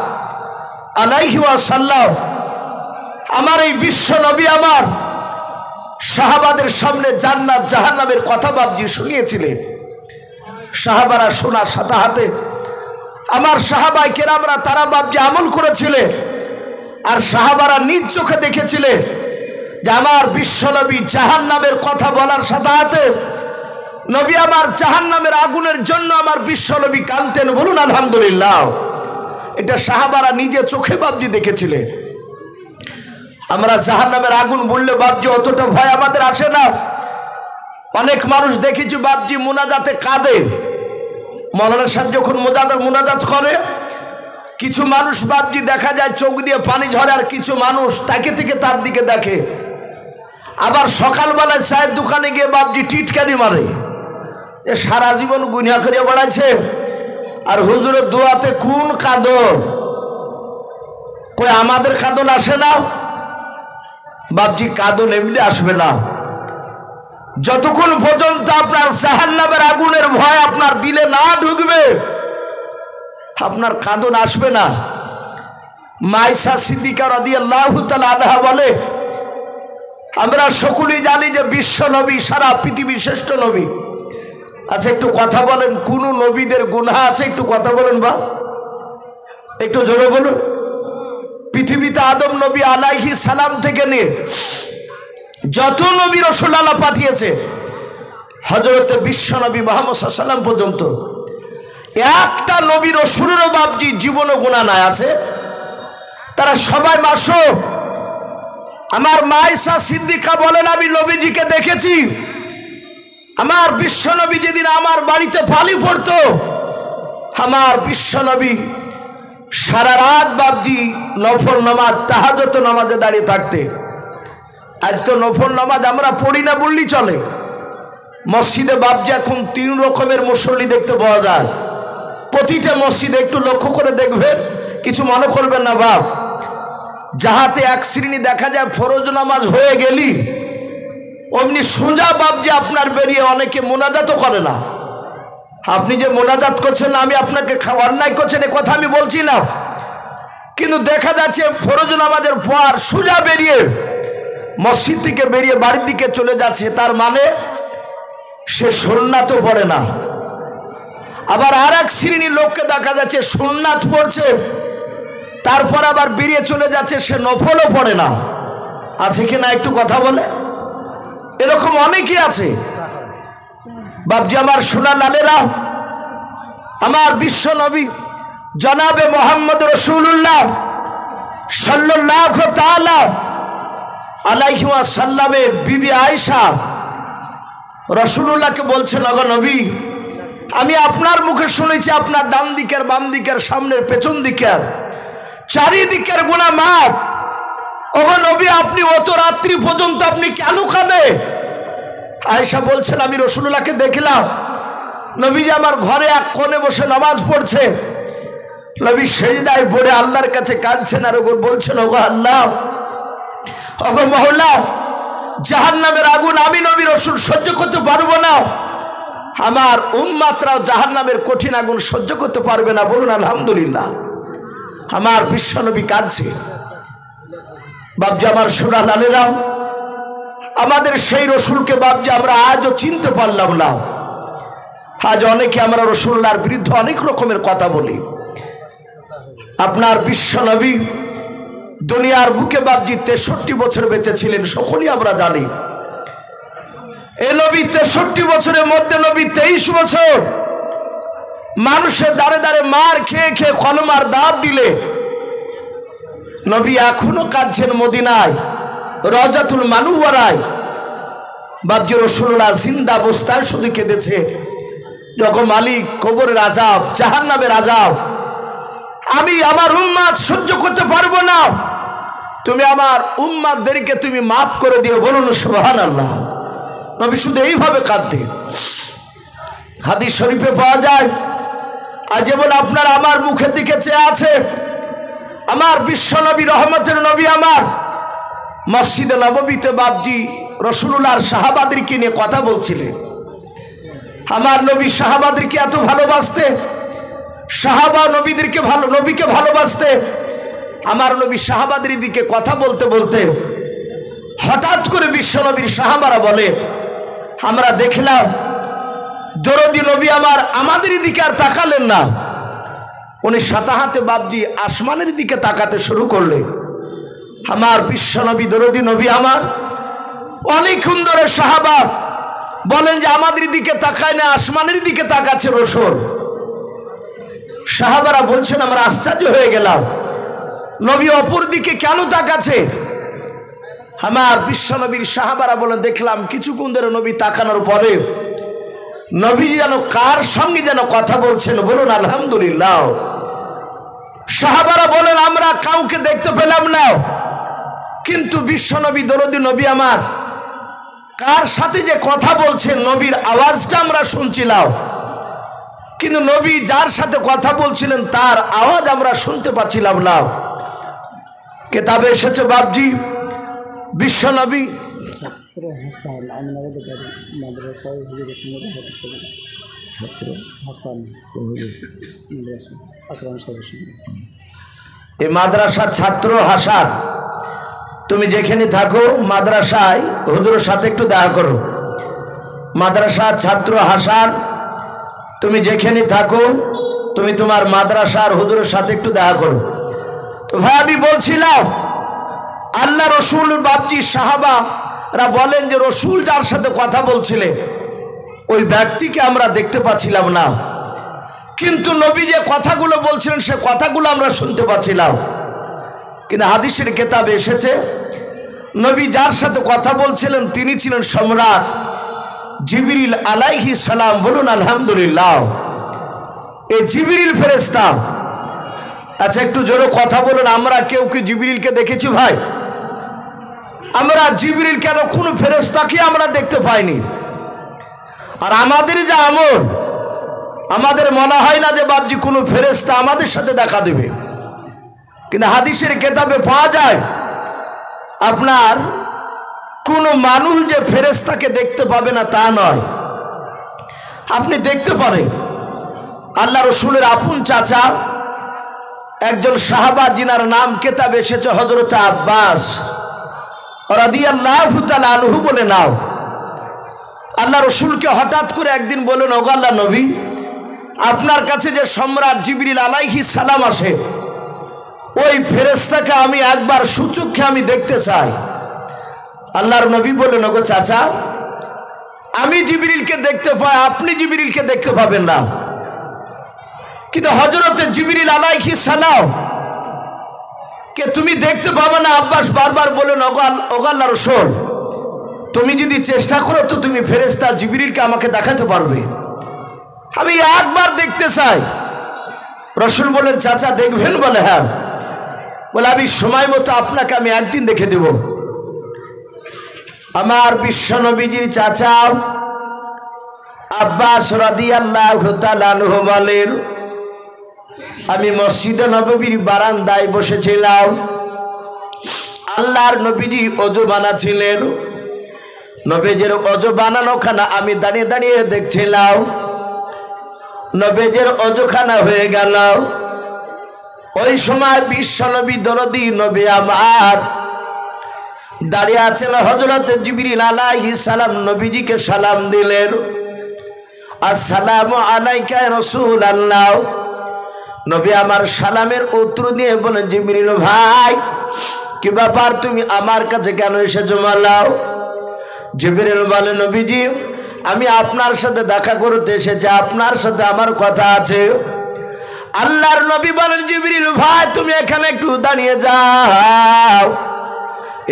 আলাইহি ওয়াসাল্লাম, আমার এই বিশ্বনবী আমার সাহাবাদের সামনে জান্নাত জাহান্নামের কথা বাপজি শুনিয়েছিলেন। সাহাবারা শোনার সাথে হাতে আমার সাহাবায়ে কেরামরা তারা বাপজি আমল করেছিলেন। আর সাহাবারা নিজ চোখে দেখেছিলেন যে আমার বিশ্বনবী জাহান্নামের কথা বলার সাথে হাতে নবী আমার জাহান্নামের আগুনের জন্য আমার বিশ্বনবী কাঁদতেন। বলুন আলহামদুলিল্লাহ। এটা সাহাবারা নিজে চোখে বাপজি দেখেছিলেন। আমরা জাহান্নামের আগুন বললে বাপজি অতটা ভয় আমাদের আসে না। অনেক মানুষ দেখেছি বাপজি মুনাজাতে কাঁদে। মৌলানা সাহেব যখন মুনাজাত করে, কিছু মানুষ বাপজি দেখা যায় চোখ দিয়ে পানি ঝরে, আর কিছু মানুষ তাকে থেকে তার দিকে দেখে। আবার সকালবেলায় চায়ের দোকানে গিয়ে বাপজি টিটকারি মারে, এ সারা জীবন গুনাহ করে বেড়াচ্ছে, আর হুজুরের দোয়াতে কোন কাঁদন, কই আমাদের কাঁদন আসে না। বাপজি কাঁদন এমনি আসবে না যতক্ষণ পর্যন্ত আপনার জাহান্নামের আগুনের ভয় আপনার দিলে না ঢুকবে, আপনার কাঁদন আসবে না। মাইসা সিদ্দিকা রাদিয়াল্লাহু তাআলা আনহা বলে, আমরা সকলেই জানি যে বিশ্ব নবী সারা পৃথিবীর শ্রেষ্ঠ নবী। আচ্ছা একটু কথা বলেন, কোন নবীদের গুনাহ আছে? একটু কথা বলেন বা একটু জোরে বলুন। পৃথিবীতে আদম নবী আলাইহিস সালাম থেকে নিয়ে যত নবী রাসূল আল্লাহ পাঠিয়েছে, হযরত বিশ্বনবী মুহাম্মদ সাল্লাল্লাহু আলাইহি ওয়াসাল্লাম পর্যন্ত একটা নবী রাসূলেরও বাপজি জীবনে গুনাহ নাই আছে? তারা সবাই মাসুম। আমার মাইসা সিদ্দিকা বলেন, আমি নবীজিকে দেখেছি। আমার বিশ্বনবী যেদিন আমার বাড়িতে পালি পড়তো, আমার বিশ্বনবী সারা রাত বাপজি নফল নামাজ তাহাজ্জুদ নামাজে দাঁড়িয়ে থাকতে। আজ তো নফল নামাজ আমরা পড়ি না বললেই চলে। মসজিদে বাপজি এখন 3 রকমের মুসল্লি দেখতে পাওয়া যায়। প্রতিটা মসজিদে একটু লক্ষ্য করে দেখবেন, কিছু মনে করবেন না বাপ। যাহাতে এক শ্রেণী দেখা যায় ফরজ নামাজ হয়ে গেলি অমনি সোজা বাপজি আপনার বেরিয়ে অনেকে মোনাজাতও করে না। আপনি যে মোনাজাত করছেন না, আমি আপনাকে অন্যায় করছেন এ কথা আমি বলছি না, কিন্তু দেখা যাচ্ছে ফরজ নামাজের পর সোজা বেরিয়ে মসজিদ থেকে বেরিয়ে বাড়ির দিকে চলে যাচ্ছে, তার মানে সে সুন্নাতও পড়ে না। আবার আর এক শ্রেণীর লোককে দেখা যাচ্ছে সুন্নাত পড়ছে, তারপর আবার বেরিয়ে চলে যাচ্ছে, সে নফলও পড়ে না। আছে কিনা একটু কথা বলে? এরকম অনেকেই আছে বাপজি। আমার সোনা লালেরা, আমার বিশ্ব নবী জনাবে মোহাম্মদ রাসূলুল্লাহ সাল্লাল্লাহু তাআলা আলাইহি ওয়াসাল্লামের বিবি আয়েশা রাসূলুল্লাহকে বলছেন, ওগো নবী, আমি আপনার মুখে শুনেছি আপনার ডান দিকের বাম দিকের সামনের পেছন দিকের চারিদিকের গুনাহ মাফ। ওগো নবী, আপনি অত রাত্রি পর্যন্ত আপনি কেন কাঁদে? আয়েশা বলছেন, আমি রাসূলুল্লাহকে দেখলাম নবীজি আমার ঘরে এক কোণে বসে নামাজ পড়ছে। নবী সেজদায় পড়ে আল্লাহর কাছে কাঁদছেন আর ওগো বলছেন, ওগো আল্লাহ, ওগো মওলা, জাহান্নামের আগুন আমি নবী রাসূল সহ্য করতে পারবো না, আমার উম্মতরাও জাহান্নামের কঠিন আগুন সহ্য করতে পারবে না। বলুন আলহামদুলিল্লাহ। আমার বিশ্বনবী কাঁদছে। বাপজি আমার সোনা লালেরাও, আমাদের সেই রসুলকে বাপজি আমরা আজও চিনতে পারলাম না। আজ অনেকে আমরা রাসূলুল্লাহর বিরুদ্ধে অনেক রকমের কথা বলি। আপনার বিশ্বনবী দুনিয়ার বুকে বাপজি 63 বছর বেঁচে ছিলেন, সকলেই আমরা জানি। এই নবী 63 বছরের মধ্যে নবী 23 বছর মানুষের দাঁড়ে দাঁড়ে মার খেয়ে খেয়ে কলমার দাঁত দিলে নবী এখনো কাঁদছেন মদিনায় রওজাতুল মানুওয়ারায়। বাপজি রাসূলুল্লাহ জিন্দা অবস্থায় শুধু কেঁদেছে, যখন মালিক কবরের আযাব, জাহান্নামের আযাব আমি আমার উম্মত সহ্য করতে পারবো না, তুমি আমার উম্মতদেরকে তুমি মাফ করে দিও, বলুন সুবহানাল্লাহ। নবী শুধু এইভাবে কাঁদতেন। হাদিস শরীফে পাওয়া যায়, আজ যেমন আপনার আমার মুখের দিকে চেয়ে আছে আমার বিশ্ব নবী, রহমতের নবী আমার মসজিদে নববীতে বাপজি রাসূলুল্লাহর সাহাবাদেরকে নিয়ে কথা বলছিলেন। আমার নবী সাহাবাদেরকে এত ভালোবাসতে, সাহাবা নবীদেরকে নবীকে ভালোবাসতে, আমার নবী সাহাবাদের দিকে কথা বলতে বলতে হঠাৎ করে বিশ্ব নবীর সাহাবারা বলে, আমরা দেখলাম দরদি নবী আমার আমাদের দিকে আর তাকালেন না, উনি সাতাহাতে বাপজি আসমানের দিকে তাকাতে শুরু করলে। আমার বিশ্ব নবী দরদি নবী আমার অনেকক্ষণ ধরে সাহাবা বলেন যে আমাদের দিকে তাকায় না, আসমানের দিকে তাকাচ্ছে রাসূল। সাহাবারা বলছেন আমরা আশ্চর্য হয়ে গেলাম, নবী অপর দিকে কেন তাকাচ্ছে? আমার বিশ্ব নবীর সাহাবারা বলে দেখলাম কিছুক্ষণ ধরে নবী তাকানোর পরে নবী যেন কার সঙ্গে যেন কথা বলছেন, বলুন আলহামদুলিল্লাহ। সাহাবারা বলেন আমরা কাউকে দেখতে পেলাম না, কিন্তু বিশ্ব নবী দরদি নবী আমার কার সাথে যে কথা বলছেন নবীর আওয়াজটা আমরা শুনছিলাম, কিন্তু নবী যার সাথে কথা বলছিলেন তার আওয়াজ আমরা শুনতে পাচ্ছিলাম না। কিতাবে এসেছে বাপজি বিশ্ব নবী এই মাদ্রাসার ছাত্র হাসান, তুমি যেখানে থাকো মাদ্রাসায় হুজুরের সাথে একটু দেখা করো। মাদ্রাসার ছাত্র হাসান, তুমি যেখানে থাকো তুমি তোমার মাদ্রাসার হুজুরের সাথে একটু দেখা করো। তো ভাই আমি বলছিলাম আল্লাহ রসুল বাপজি সাহাবারা বলেন যে রসুল যার সাথে কথা বলছিলেন ওই ব্যক্তিকে আমরা দেখতে পাচ্ছিলাম না, কিন্তু নবী যে কথাগুলো বলছিলেন সে কথাগুলো আমরা শুনতে পাচ্ছিলাম। কিন্তু হাদিসের কিতাবে এসেছে নবী যার সাথে কথা বলছিলেন তিনি ছিলেন সম্রাট জিবরিল আলাইহিস সালাম, বলুন আলহামদুলিল্লাহ। এই জিবরিল ফেরেশতা, আচ্ছা একটু জোরে কথা বলুন, আমরা কেউ কি জিবরিলকে দেখেছি ভাই? আমরা জিবরিল কেন কোনো ফেরেশতাকে আমরা দেখতে পাইনি। আর আমাদের যে আমল, আমাদের মনে হয় না যে বাপজি কোনো ফেরেশতা আমাদের সাথে দেখা দেবে, কিন্তু হাদিসের কিতাবে পাওয়া যায় আপনার কোনো মানুষ যে ফেরেশতাকে দেখতে পাবে না তা নয়, আপনি দেখতে পারেন। আল্লাহ রসুলের আপন চাচা একজন সাহাবা যিনার নাম কিতাবে এসেছে হযরত আব্বাস রাদিয়াল্লাহু তাআলা আনহু বলে নাও। আল্লাহ রসুলকে হঠাৎ করে একদিন বলেন, ওগো আল্লাহ নবী আপনার কাছে যে সম্রাট জিবরিল আলাইহিস সালাম আসে ওই ফেরেশতাকে আমি একবার সুচক্ষে আমি দেখতে চাই। আল্লাহর নবী বললেন, ওগো চাচা আমি জিবরিলকে দেখতে পাই, আপনি জিবরিলকে দেখতে পাবেন না, কিন্তু হযরত জিবরিল আলাইহিস সালাম কে তুমি দেখতে পাবে না। আব্বাস বারবার বলেন, ওগো আল্লাহর রাসূল তুমি যদি চেষ্টা করো তো তুমি ফেরেশতা জিবরিলকে আমাকে দেখাতে পারবে, আমি একবার দেখতে চাই। রাসূল বলেন, চাচা দেখবেন? বলে হ্যাঁ। বলে আমি সময় মতো আপনাকে আমি একদিন দেখে দেব। আমার বিশ্ব নবীজির চাচা আব্বাস রাদিয়াল্লাহু তাআলা আনহু বলেন, আমি মসজিদে নববীর বারান্দায় বসেছিলাম, আল্লাহর নবীজি ওযু বানাচ্ছিলেন, নবীজির ওযু বানানোখানা আমি দাঁড়িয়ে দাঁড়িয়ে দেখছিলাম। নবীজির ওযুখানা হয়ে গেল, ওই সময় বিশ্ব নবী দরদি নবী আমার দাঁড়িয়ে আছেন। হযরত জিবরিল আলাইহিস সালাম নবীজিকে সালাম দিলেন, আসসালামু আলাইকা ইয়া রাসূলুল্লাহ। নবী আমার সালামের উত্তর দিয়ে বলেন, জিবরিল ভাই কি ব্যাপার, তুমি আমার কাছে কেন এসেছো মালাও? জিবরিল বলে, নবীজি আমি আপনার সাথে দেখা করতে এসেছি, আপনার সাথে আমার কথা আছে। আল্লাহর নবী বলেন, জিবরিল ভাই তুমি এখানে একটু দাঁড়িয়ে যাও।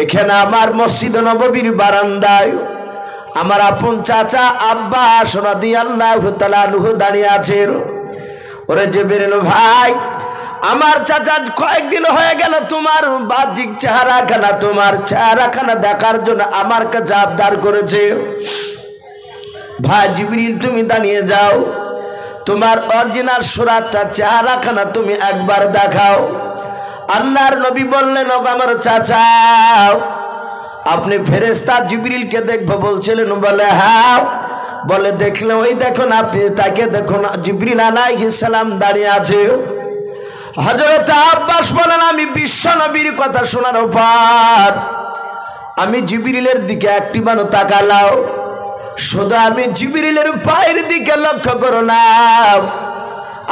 এখানে আমার মসজিদ নববীর বারান্দায় আমার আপন চাচা আব্বাস রাদিয়াল্লাহু তাআলা আনহু দাঁড়িয়ে আছেন। ওরে জিবরিল ভাই, আমার চাচা কয়েকদিন হয়ে গেল তোমার বাহ্যিক চেহারাখানা, তোমার চেহারাখানা দেখার জন্য আমার কাছে আবদার করেছে। ভাই জিবরিল তুমি দাঁড়িয়ে যাও, তোমার অরিজিনাল সুরাতটা চেহারাখানা তুমি একবার দেখাও। আল্লাহর নবী বললেন, ও আমার চাচা আপনি ফেরেশতা জিবরিলকে দেখবো বলছিলেন? বলে হ্যাঁ। বলে দেখলে ওই দেখুন, আপনি তাকে দেখুন, জিবরিল আলাইহিস সালাম দাঁড়িয়ে আছে। হযরত আব্বাস বলেন, আমি বিশ্ব নবীর কথা শোনার পর আমি জিবরিলের দিকে একটিবারও তাকালাম, শুধু আমি জিবরিলের পায়ের দিকে লক্ষ্য করলাম,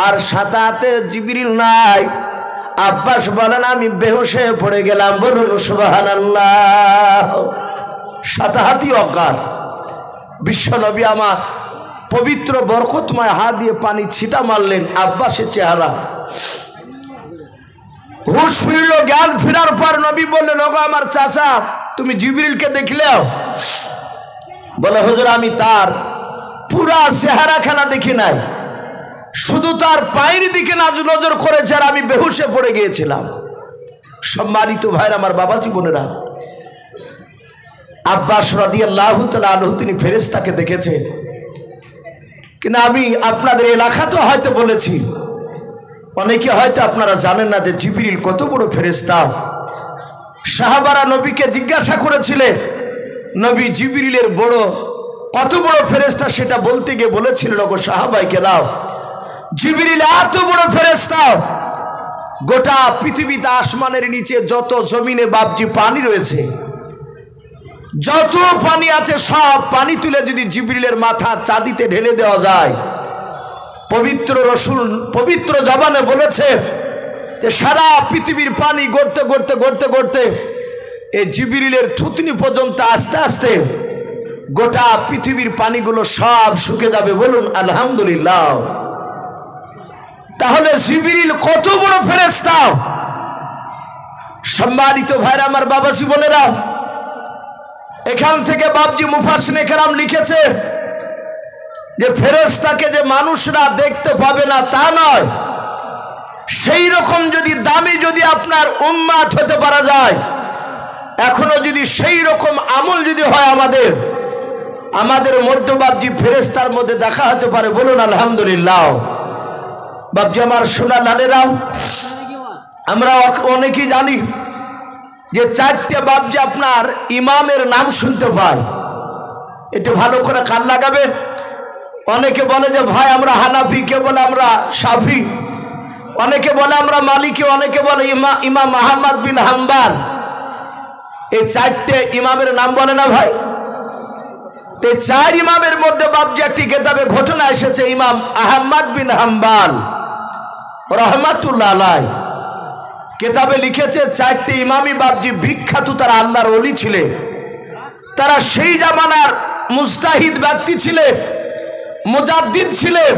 আর সাথে হাতে জিবরিল নাই। আব্বাস বলেন, আমি বেহুশ হয়ে পড়ে গেলাম। বলুন সুবহানাল্লাহ। সাথে হাতি অকার বিশ্ব নবী আমার পবিত্র বরকতময় হাত দিয়ে পানি ছিটা মারলেন আব্বাসের চেহারা। হুশ ফিরল, জ্ঞান ফেরার পর নবী বললেন, ওগো আমার চাচা তুমি জিবরিলকে দেখলেও? বলে হুজুর আমি তার পুরা চেহারাখানা দেখি নাই, শুধু তার পায়ের দিকে নজর করেছে আর আমি বেহুশে পড়ে গিয়েছিলাম। সম্মানিত ভাইরা আমার, বাবাজি বোনেরা, আব্বাস রাদিয়াল্লাহু তাআলা আনহু তিনি ফেরেশতাকে দেখেছেন। কিন্তু আমি আপনাদের এলাকাতে হয়তো বলেছি, অনেকে হয়তো আপনারা জানেন না যে জিবরিল কত বড় ফেরেশতা। সাহাবারা নবীকে জিজ্ঞাসা করেছিলেন, নবী জিবরিলের বড় কত বড় ফেরেশতা, সেটা বলতে গিয়ে বলেছিলেন, ওগো সাহাবায়ে কেরাম জিবরিল এত বড় ফেরেশতা, গোটা পৃথিবীতে আসমানের নিচে যত জমিনে বাপজি পানি রয়েছে, যত পানি আছে সব পানি তুলে যদি জিবরিলের মাথা চাঁদিতে ঢেলে দেওয়া যায়, পবিত্র রসুল পবিত্র জবানে বলেছে যে সারা পৃথিবীর পানি গড়তে গড়তে গড়তে গড়তে এই জিবরিলের থুতনি পর্যন্ত আস্তে আস্তে গোটা পৃথিবীর পানিগুলো সব শুকে যাবে। বলুন আলহামদুলিল্লাহ। তাহলে জিবরিল কত বড় ফেরেশতা। সম্মানিত ভাইরা আমার, বাবাজি বোনেরা, এখান থেকে বাবজি মুফাসসিরিনে কেরাম লিখেছে যে ফেরেশতাকে যে মানুষরা দেখতে পাবে না তা নয়, সেই রকম যদি দামি যদি আপনার উম্মাত হতে পারা যায়, এখনো যদি সেই রকম আমল যদি হয় আমাদের মধ্যে বাবজি ফেরেশতার মধ্যে দেখা হতে পারে। বলুন আলহামদুলিল্লাহ। বাবজি আমার সোনা লালেরাও, আমরা অনেকেই জানি যে চারটে বাবজি আপনার ইমামের নাম শুনতে পাই। একটু ভালো করে কান লাগাবে। অনেকে বলে যে ভাই আমরা হানাফি, কে বলে আমরা শাফি, অনেকে বলে আমরা মালিকি, অনেকে বলে ইমাম আহমদ বিন হাম্বল। এই চারটে ইমামের নাম বলে না ভাই? তো চার ইমামের মধ্যে বাবজি একটি কিতাবে ঘটনা এসেছে, ইমাম আহমদ বিন হাম্বল রহমাতুল্লাহ আলাইহি কিতাবে লিখেছে চারটি ইমামই বাবজি বিখ্যাত, তারা আল্লাহর ওলি ছিলেন, তারা সেই জামানার মুজতাহিদ ব্যক্তি ছিলেন, মুজাদ্দিদ ছিলেন,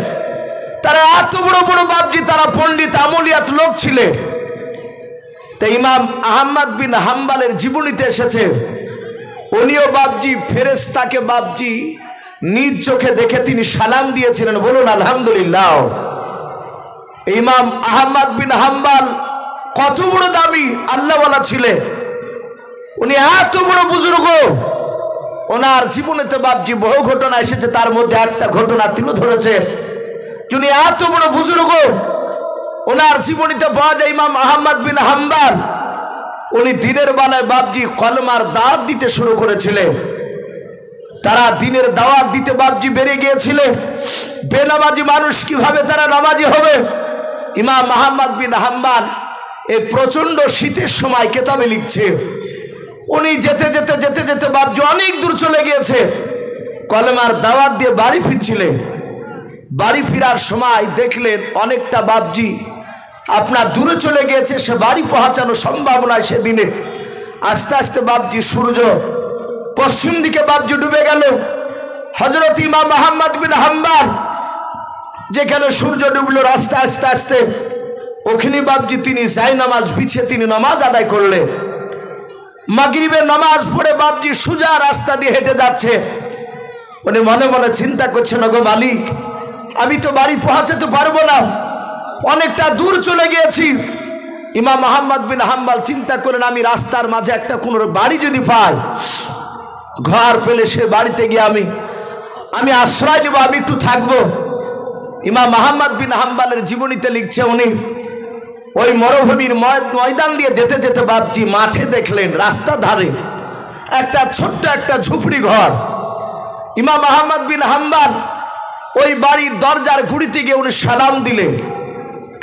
তারা এত বড় বড় বাবজি, তারা পণ্ডিত আমলিয়াত লোক ছিলেন। তো ইমাম আহমদ বিন হাম্বলের জীবনীতে এসেছে উনিও বাবজি ফেরেশতাকে বাবজি নিজ চোখে দেখে তিনি সালাম দিয়েছিলেন। বলুন আলহামদুলিল্লাহ। ইমাম আহমদ বিন হাম্বল কত বড় দামি আল্লাহওয়ালা ছিলেন, উনি এত বড় বুজুর্গ, ওনার জীবনেতে বাবজি বহু ঘটনা এসেছে, তার মধ্যে একটা ঘটনা তুলে ধরেছে। যিনি এত বড় বুজুর্গ, ওনার জীবনীতে পাওয়া যায় ইমাম আহমদ বিন হাম্বল উনি দিনের বেলায় বাবজি কলমার দাওয়াত দিতে শুরু করেছিলেন। তারা দিনের দাওয়াত দিতে বাবজি বেড়ে গিয়েছিলেন। বেনামাজি মানুষ কিভাবে তারা নামাজি হবে? ইমাম আহমদ বিন হাম্বল এই প্রচন্ড শীতের সময় কিতাবে লিখছে, উনি যেতে যেতে যেতে যেতে বাবজি অনেক দূর চলে গিয়েছে, কলমার দাওয়াত দিয়ে বাড়ি ফিরছিলেন। বাড়ি ফেরার সময় দেখলেন অনেকটা বাবজি আপনার দূরে চলে গিয়েছে, সে বাড়ি পৌঁছানো সম্ভব নয়। সেদিনে আস্তে আস্তে বাপজি সূর্য পশ্চিম দিকে বাপজি ডুবে গেল। হযরত ইমাম আহমদ বিন হাম্বল যেখানে সূর্য ডুবলো রাস্তা আস্তে আস্তে, ওখানে বাপজি তিনি যাই নামাজ বিছিয়ে তিনি নামাজ আদায় করলেন। মাগরিবের নামাজ পড়ে বাপজি সোজা রাস্তা দিয়ে হেঁটে যাচ্ছে। উনি মনে মনে চিন্তা করছেন, গো মালিক, আমি তো বাড়ি পৌঁছাতে পারবো না, অনেকটা দূর চলে গিয়েছি। ইমাম আহমদ বিন হাম্বল চিন্তা করেন, আমি রাস্তার মাঝে একটা কোনো বাড়ি যদি পাই, ঘর পেলে সে বাড়িতে গিয়ে আমি আশ্রয় নেব, আমি একটু থাকবো। ইমাম আহমদ বিন হাম্বলের জীবনীতে লিখছে, উনি ওই মরুভূমির ময়দান দিয়ে যেতে যেতে বাপজি মাঠে দেখলেন রাস্তা ধারে একটা ছোট্ট একটা ঝুপড়ি ঘর। ইমাম আহমদ বিন হাম্বল ওই বাড়ির দরজার গুড়িতে গিয়ে উনি সালাম দিলেন,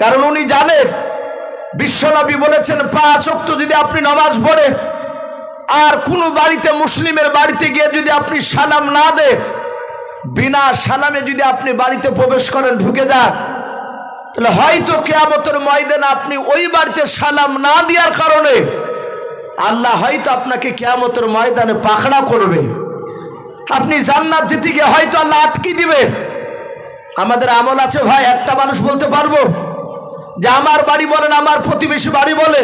কারণ উনি জানেন বিশ্বনবী বলেছেন 5 ওয়াক্ত যদি আপনি নামাজ পড়েন আর কোনো বাড়িতে মুসলিমের বাড়িতে গিয়ে যদি আপনি সালাম না দেন, বিনা সালামে যদি আপনি বাড়িতে প্রবেশ করেন, ঢুকে যান, তাহলে হয়তো কিয়ামতের ময়দানে আপনি ওই বাড়িতে সালাম না দেওয়ার কারণে আল্লাহ হয়তো আপনাকে কিয়ামতের ময়দানে পাকড়া করবে। আপনি জান্নাত যেতে গিয়ে হয়তো আল্লাহ আটকে দিবে। আমাদের আমল আছে ভাই, একটা মানুষ বলতে পারবো যে আমার বাড়ি বলেন, আমার প্রতিবেশী বাড়ি বলে,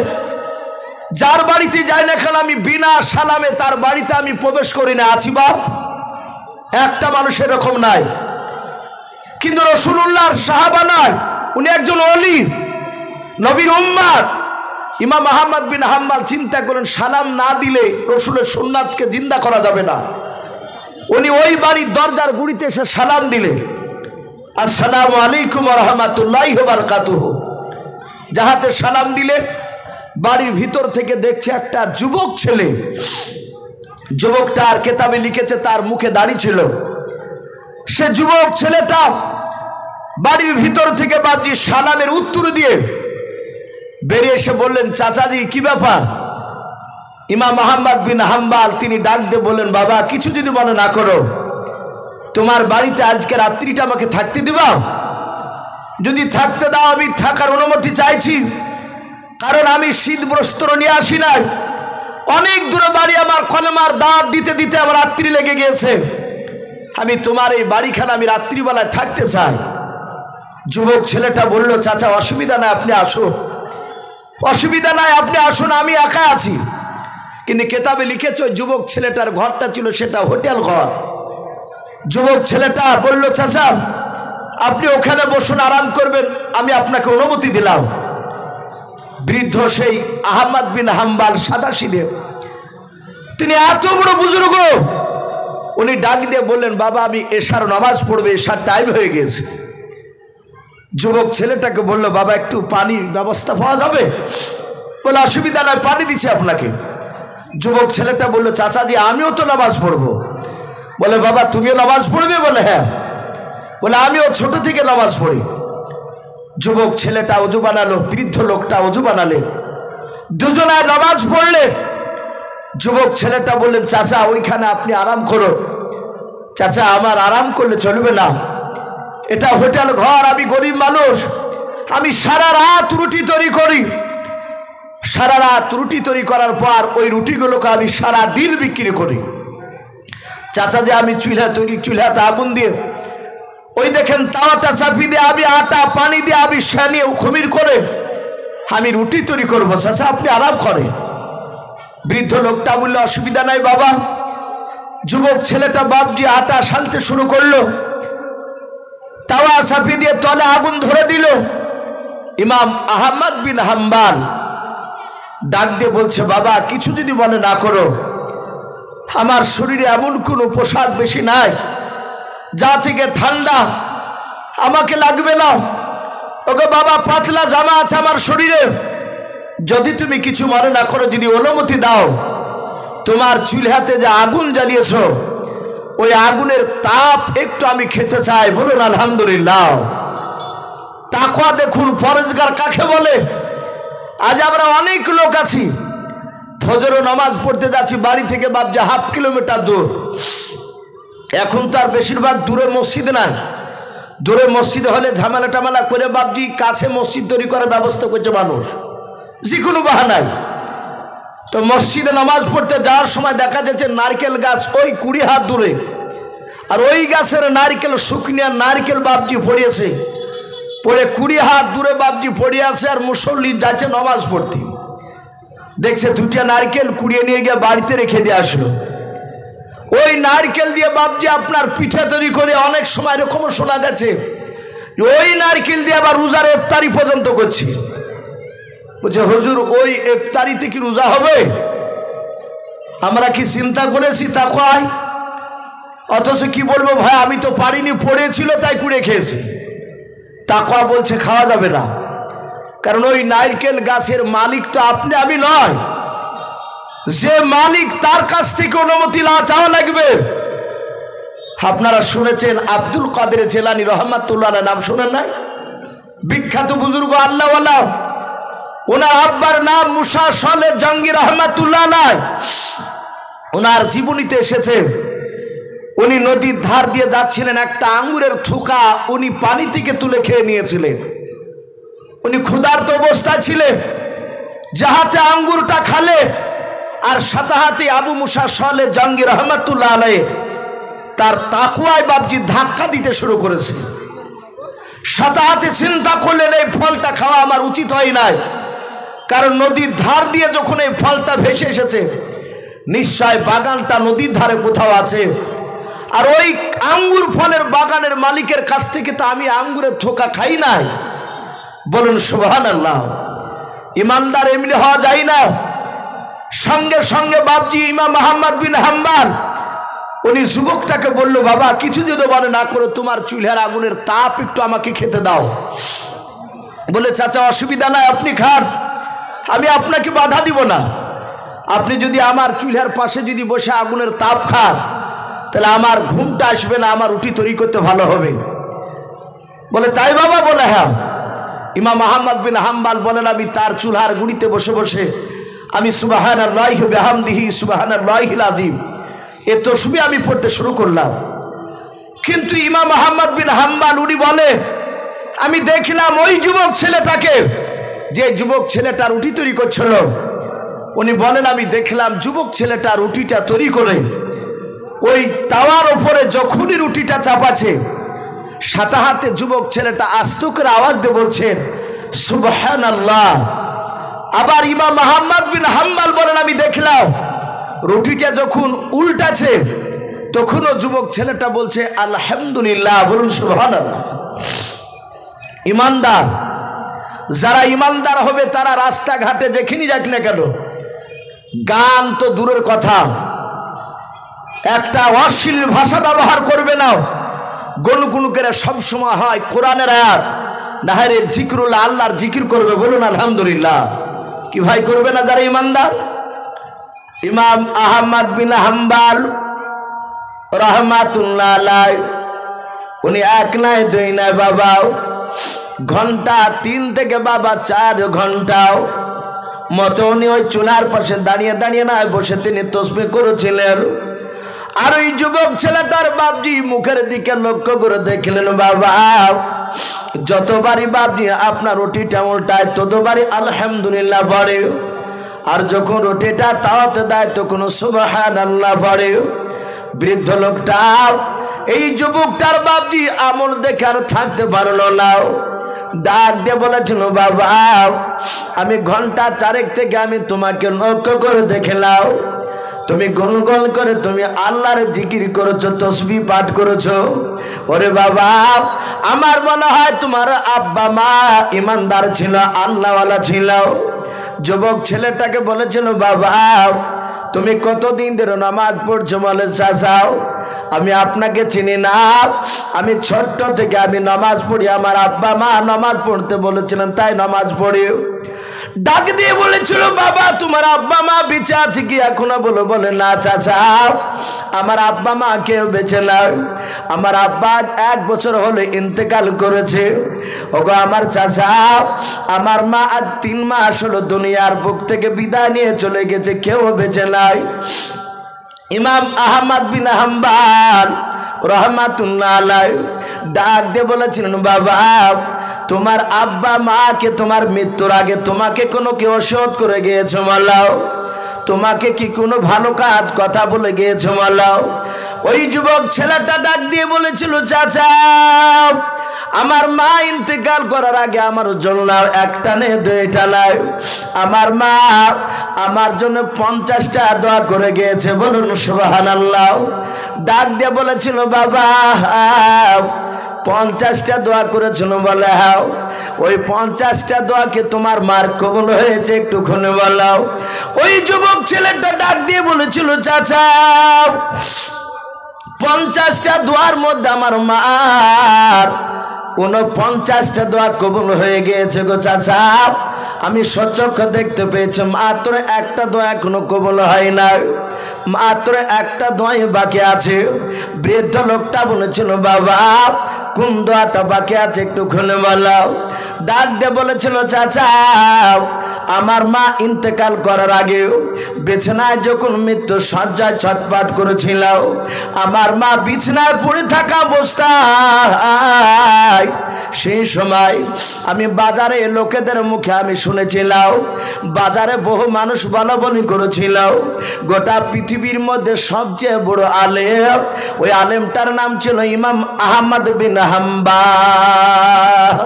যার বাড়িতে যাই না কেন আমি বিনা সালামে তার বাড়িতে আমি প্রবেশ করি না, আছি বাপ? একটা মানুষ এরকম নাই। কিন্তু রাসূলুল্লাহর সাহাবা নয়, উনি একজন ওলি, নবীর উম্মত। ইমাম আহমদ বিন হাম্বল চিন্তা করেন, সালাম না দিলে রাসূলের সুন্নাতকে জিন্দা করা যাবে না। উনি ওই বাড়ির দরজার গুড়িতে এসে সালাম দিলেন, আসসালামু আলাইকুম ওয়া রাহমাতুল্লাহি ওয়া বারাকাতুহু। যাহাতে সালাম দিলে বাড়ির ভিতর থেকে দেখছে একটা যুবক ছেলে। যুবকটা আর কেতাবে লিখেছে তার মুখে দাড়ি ছিল। সে যুবক ছেলেটা বাড়ির ভিতর থেকে বাপজি সালামের উত্তর দিয়ে বেরিয়ে এসে বললেন, চাচাজি কি ব্যাপার? ইমাম আহমদ বিন হাম্বল তিনি ডাক দিয়ে বললেন, বাবা কিছু যদি মনে না করো, তোমার বাড়িতে আজকে রাত্রিটা আমাকে থাকতে দিবা? যদি থাকতে দাও আমি থাকার অনুমতি চাইছি, কারণ আমি শীত বস্ত্র নিয়ে আসি নাই, অনেক দূরে বাড়ি, আমার কলেমার দাঁত দিতে দিতে আমার রাত্রি লেগে গিয়েছে, আমি তোমার এই বাড়িখানে আমি রাত্রিবেলায় থাকতে চাই। যুবক ছেলেটা বলল, চাচা অসুবিধা নাই, আপনি আসুন, অসুবিধা নাই, আপনি আসুন, আমি একা আছি। কিন্তু কেতাবে লিখেছে ওই যুবক ছেলেটার ঘরটা ছিল সেটা হোটেল ঘর। যুবক ছেলেটা বলল, চাচা আপনি ওখানে বসুন, আরাম করবেন, আমি আপনাকে অনুমতি দিলাম। বৃদ্ধ সেই আহমদ বিন হাম্বল সাদাসিধে, তিনি এত বড় বুজুর্গ, উনি ডাক দিয়ে বললেন, বাবা আমি এশার নামাজ পড়বে, এশার টাইম হয়ে গেছে। যুবক ছেলেটাকে বলল, বাবা একটু পানির ব্যবস্থা পাওয়া যাবে? বলে অসুবিধা নয়, পানি দিচ্ছি আপনাকে। যুবক ছেলেটা বলল, চাচাজি আমিও তো নামাজ পড়বো। বলে, বাবা তুমিও নামাজ পড়বে? বলে হ্যাঁ। বলে আমিও ছোট থেকে নামাজ পড়ি। যুবক ছেলেটা ওযু বানালো, বৃদ্ধ লোকটা ওযু বানালেন, দুজনায় নামাজ পড়লেন। যুবক ছেলেটা বললেন, চাচা ওইখানে আপনি আরাম করো। চাচা আমার আরাম করলে চলবে না, এটা হোটেল ঘর, আমি গরিব মানুষ, আমি সারা রাত রুটি তৈরি করি, সারা রাত রুটি তৈরি করার পর ওই রুটিগুলোকে আমি সারা দিন বিক্রি করি। চাচা যে আমি চুলাতে আগুন দিয়ে ওই দেখেন তাওয়াটা চাপি দিয়ে আমি আটা পানি দিয়ে আমি সানিয়ে খমির করে আমি রুটি তৈরি করবো, চাচা আপনি আরাম করেন। বৃদ্ধ লোকটা বললে, অসুবিধা নাই বাবা। যুবক ছেলেটা বাপজি আটা সালতে শুরু করলো, তাওয়া চাপি দিয়ে তলে আগুন ধরে দিল। ইমাম আহমদ বিন হাম্বল ডাক দিয়ে বলছে, বাবা কিছু যদি মনে না করো, আমার শরীরে এমন কোনো পোশাক বেশি নাই যা থেকে ঠান্ডা আমাকে লাগবে না। ওকে বাবা পাতলা জামা আছে আমার শরীরে, যদি তুমি কিছু মনে না করো, যদি অনুমতি দাও, তোমার চুলহাতে যে আগুন জ্বালিয়েছ ওই আগুনের তাপ একটু আমি খেতে চাই। বলুন আলহামদুলিল্লাহ। তাকওয়া দেখুন, পরেজগার কাকে বলে। আজ আমরা অনেক লোক আছি, ফজর নামাজ পড়তে যাচ্ছি বাড়ি থেকে বাপজা 1/2 কিলোমিটার দূর। এখন তো আর বেশিরভাগ দূরে মসজিদ নাই, দূরে মসজিদ হলে ঝামেলা টামেলা করে বাপজি কাছে মসজিদ তৈরি করার ব্যবস্থা করছে মানুষ যে কোনো বাহানায়। তো মসজিদে নামাজ পড়তে যাওয়ার সময় দেখা যাচ্ছে নারকেল গাছ ওই 20 হাত দূরে, আর ওই গাছের নারকেল শুকনিয়া নারকেল বাপজি পড়িয়েছে, পড়ে 20 হাত দূরে বাপজি পড়ে আছে, আর মুসল্লি যাচ্ছে নামাজ পড়তে, দেখছে 2টা নারকেল কুড়িয়ে নিয়ে গিয়ে বাড়িতে রেখে দিয়ে আসলো। ওই নারকেল দিয়ে বাপজি আপনার পিঠা তৈরি করে, অনেক সময় এরকমও শোনা গেছে ওই নারকেল দিয়ে আবার রোজার ইফতারি পর্যন্ত করছি। বলছে হুজুর ওই ইফতারিতে কি রোজা হবে? আমরা কি চিন্তা করেছি তা কয়? অথচ কি বলবো ভাই, আমি তো পারিনি, পড়েছিল তাই কুড়ে খেয়েছি। তাকওয়া বলছে খাওয়া যাবে না, কারণ ওই নারকেল গাছের মালিক তো আপনি আমি নয়, যে মালিক তার কাছ থেকে অনুমতি না চাওয়া লাগবে। আপনারা শুনেছেন আব্দুল কাদের জিলানী রহমাতুল্লাহ আলাইহি নাম শুনেন না? বিখ্যাত বুজুর্গ আল্লাহওয়ালা, ওনার আব্বার নাম মুসা সালে জঙ্গি রহমাতুল্লাহ আলাইহি। ওনার জীবনীতে এসেছে উনি নদীর ধার দিয়ে যাচ্ছিলেন, একটা আঙ্গুরের থোকা উনি পানি থেকে তুলে খেয়ে নিয়েছিলেন। উনি ক্ষুধার্ত অবস্থায় ছিলেন, যাহাতে আঙ্গুরটা খালে, আর সাথে হাতে আবু মুসা সালে জঙ্গি রহমাতুল্লাহ আলাইহি তার তাকওয়ায় বাপজি ধাক্কা দিতে শুরু করেছে। সাথে হাতে চিন্তা করলেন এই ফলটা খাওয়া আমার উচিত হয় নাই, কারণ নদীর ধার দিয়ে যখন এই ফলটা ভেসে এসেছে নিশ্চয় বাগানটা নদীর ধারে কোথাও আছে, আর ওই আঙ্গুর ফলের বাগানের মালিকের কাছ থেকে তো আমি আঙ্গুরের থোকা খাই নাই। বলুন সুবহানাল্লাহ। ইমানদার এমনি হওয়া যায় না। সঙ্গে সঙ্গে বাপজি ইমাম আহমদ বিন হাম্বল উনি যুবকটাকে বলল, বাবা কিছু যদি মনে না করো, তোমার চুলার আগুনের তাপ একটু আমাকে খেতে দাও। বলে চাচা অসুবিধা নাই, আপনি খান, আমি আপনাকে বাধা দিব না। আপনি যদি আমার চুলার পাশে যদি বসে আগুনের তাপ খান তাহলে আমার ঘুমটা আসবে না, আমার রুটি তৈরি করতে ভালো হবে। বলে তাই বাবা? বলে হ্যাঁ। ইমাম আহমদ বিন হাম্বল বলেন, আমি তার চুলার গুড়িতে বসে বসে আমি সুবহানাল্লাহি ওয়া বিহামদিহি সুবহানাল্লাহিল আযীম এ তাসবিহ আমি পড়তে শুরু করলাম। কিন্তু ইমাম আহমদ বিন হাম্বল উনি বলে, আমি দেখলাম ওই যুবক ছেলেটাকে, যে যুবক ছেলেটা রুটি তৈরি করছিল, উনি বলেন আমি দেখলাম যুবক ছেলেটা রুটিটা তৈরি করে ওই তাওয়ার উপরে যখনই রুটিটা চাপাচ্ছে, সাথে হাতে যুবক ছেলেটা আস্ত করে আওয়াজ দিয়ে বলছেন সুবহানাল্লাহ। আবার ইমাম আহমদ বিন হাম্বল বলেন, আমি দেখলাম রুটিটা যখন উল্টাছে তখনও যুবক ছেলেটা বলছে আলহামদুলিল্লাহ। বলুন সুবহানাল্লাহ। ইমানদার যারা ইমানদার হবে তারা রাস্তাঘাটে যেখানে যাক না কেন, গান তো দূরের কথা, একটা অশ্লীল ভাষা ব্যবহার করবে না। গুনগুন করে সবসময় হয় কোরআনের আয়াত নাহেরের জিকিরুল্লাহ, আল্লাহর জিকির করবে। বলুন আলহামদুলিল্লাহ। কি ভাই করবে না যারা ইমানদার? ইমাম আহমদ বিন হাম্বল রহমাতুল্লাহ আলাইহি উনি এক নাই দুই নাই বাবা, ঘন্টা 3 থেকে বাবা 4 ঘন্টাও মতো উনি ওই চুলার পাশে দাঁড়িয়ে দাঁড়িয়ে না বসে তিনি তাসবিহ করেছিলেন। আর ওই যুবক ছেলেটার বাপজি মুখের দিকে লক্ষ্য করে দেখলেন, বাবা যতবারই বাপজি আপনার রুটিটা উল্টায় ততবারই আলহামদুলিল্লাহ পড়ে, আর যখন রুটিটা তাওয়াতে দেয় তখন সুবহানাল্লাহ পড়ে। বৃদ্ধ লোকটা এই যুবকটার বাপজি আমল দেখে আর থাকতে পারলো না, ডাক দিয়ে বলেছিল, বাবা আমি ঘন্টা 4 থেকে আমি তোমাকে লক্ষ্য করে দেখলাম, তুমি গুনগুন করে তুমি আল্লাহর জিকির করেছো, তাসবিহ পাঠ করেছো। ওরে বাবা আমার মনে হয় তোমার আব্বা মা ইমানদার ছিল, আল্লাহওয়ালা ছিল। যুবক ছেলেটাকে বলেছিল, বাবা তুমি কতদিন ধরে নামাজ পড়ছো? বলে চাচা আমি আপনাকে চিনি না, আমি ছোট্ট থেকে আমি নামাজ পড়ি, আমার আব্বা মা নামাজ পড়তে বলেছিলেন তাই নামাজ পড়ি। ডাক দিয়ে বলেছিল, বাবা তোমার আব্বা মা বেঁচে আছে কি এখনো? বলে না চাচা আমার আব্বা মা কেউ বেঁচে নাই, আমার আব্বা 1 বছর হলে ইন্তেকাল করেছে। ওগো আমার চাচা আমার মা আজ 3 মাস হলো দুনিয়ার বুক থেকে বিদায় নিয়ে চলে গেছে, কেউ বেঁচে নাই। ইমাম আহমদ বিন হাম্বল রহমাতুল্লাহ আলাইহি ডাক দিয়ে বলেছিলেন, বাবা তোমার আব্বা মাকে তোমার মৃত্যুর আগে তোমাকে কোনো কেউ ওসিয়ত করে গিয়েছো মাল্লাও? তোমাকে কি কোনো ভালো কাজ কথা বলে গিয়েছো মাল্লাও? ওই যুবক ছেলেটা ডাক দিয়ে বলেছিল, চাচা আমার মা ইন্তেকাল করার আগে আমার জন্য একটা নে দুইটা নয়, আমার মা আমার জন্য 50টা দোয়া করে গিয়েছে, বলুন সুবহানাল্লাহ। ডাক দিয়ে বলেছিল, বাবা 50টা দোয়া করেছিল? বলে হ্যাঁ। ওই 50টা দোয়াকে তোমার মার কবুল হয়েছে একটুখানি বলাও। ওই যুবক ছেলেটা ডাক দিয়ে বলেছিল, চাচা 50টা দোয়ার মধ্যে আমার মার 49টা দোয়া কবুল হয়ে গিয়েছে গো চাচা, আমি সচক্ষে দেখতে পেয়েছি। মাত্র একটা দোয়া এখনো কবুল হয় না, মাত্র একটা দোয়াই বাকি আছে। বৃদ্ধ লোকটা বলেছিল, বাবা কোন দোয়াটা বাকি আছে একটু খুলে বলাও। ডাক দিয়ে বলেছিল, চাচা আমার মা ইন্তেকাল করার আগে বিছানায় যখন মৃত্যু শয্যায় ছটফট করেছিল, আমার মা বিছানায় পড়ে থাকা অবস্থায় সেই সময় আমি বাজারে লোকেদের মুখে আমি শুনেছিলাম, বাজারে বহু মানুষ বলাবলি করেছিল গোটা পৃথিবীর মধ্যে সবচেয়ে বড় আলেম, ওই আলেমটার নাম ছিল ইমাম আহমদ বিন হাম্বল।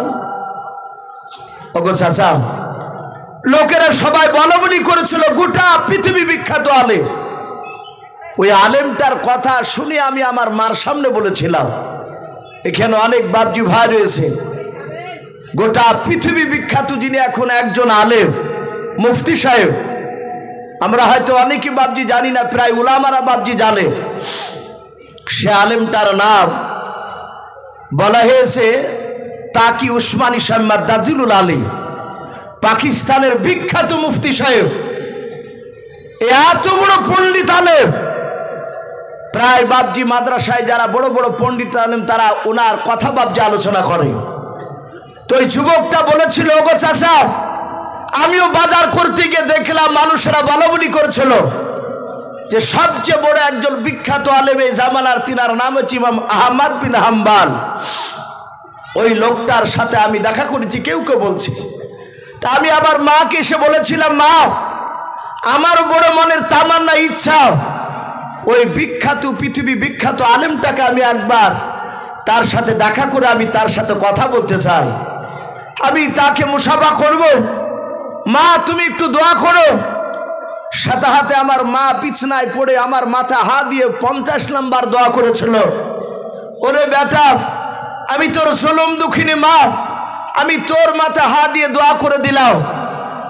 ওগো চাচা, লোকেরা সবাই বলাবলি করেছিল গোটা পৃথিবী বিখ্যাত আলেম। ওই আলেমটার কথা শুনে আমি আমার মার সামনে বলেছিলাম, এখানে অনেক বাপজি ভাই রয়েছে, গোটা পৃথিবী বিখ্যাত যিনি এখন একজন আলেম, মুফতি সাহেব। আমরা হয়তো অনেকে বাপজি জানি না, প্রায় উলামারা বাপজি জানে। সে আলেমটার নাম বলা হয়েছে তাকি উসমানী সাহেব দাজিলুল আলী, পাকিস্তানের বিখ্যাত মুফতি সাহেব। এত বড় পণ্ডিত আলেম, প্রায় বাপজি মাদ্রাসায় যারা বড় বড় পণ্ডিত আলেম তারা ওনার কথা বাপজি আলোচনা করে। তো ওই যুবকটা বলেছিল, ওগো চাচা আমিও বাজার করতে গিয়ে দেখলাম মানুষেরা বলাবলি করছিল যে সবচেয়ে বড় একজন বিখ্যাত আলেম এই জামানার, তিনার নাম হচ্ছে ইমাম আহমদ বিন হাম্বল। ওই লোকটার সাথে আমি দেখা করেছি, কেউ কেউ বলছে। তা আমি আবার মাকে এসে বলেছিলাম, মা আমার বড় মনের তামান্না ইচ্ছা ওই বিখ্যাত পৃথিবী বিখ্যাত আলেমটাকে আমি একবার তার সাথে দেখা করে আমি তার সাথে কথা বলতে চাই, আমি তাকে মুসাফা করব। মা তুমি একটু দোয়া করো। সাথে হাতে আমার মা বিছানায় পড়ে আমার মাথা হাত দিয়ে 50 নাম্বার দোয়া করেছিল, ওরে বেটা আমি তোর জুলুম দুঃখিনী মা, আমি তোর মাথা হাত দিয়ে দোয়া করে দিলাম,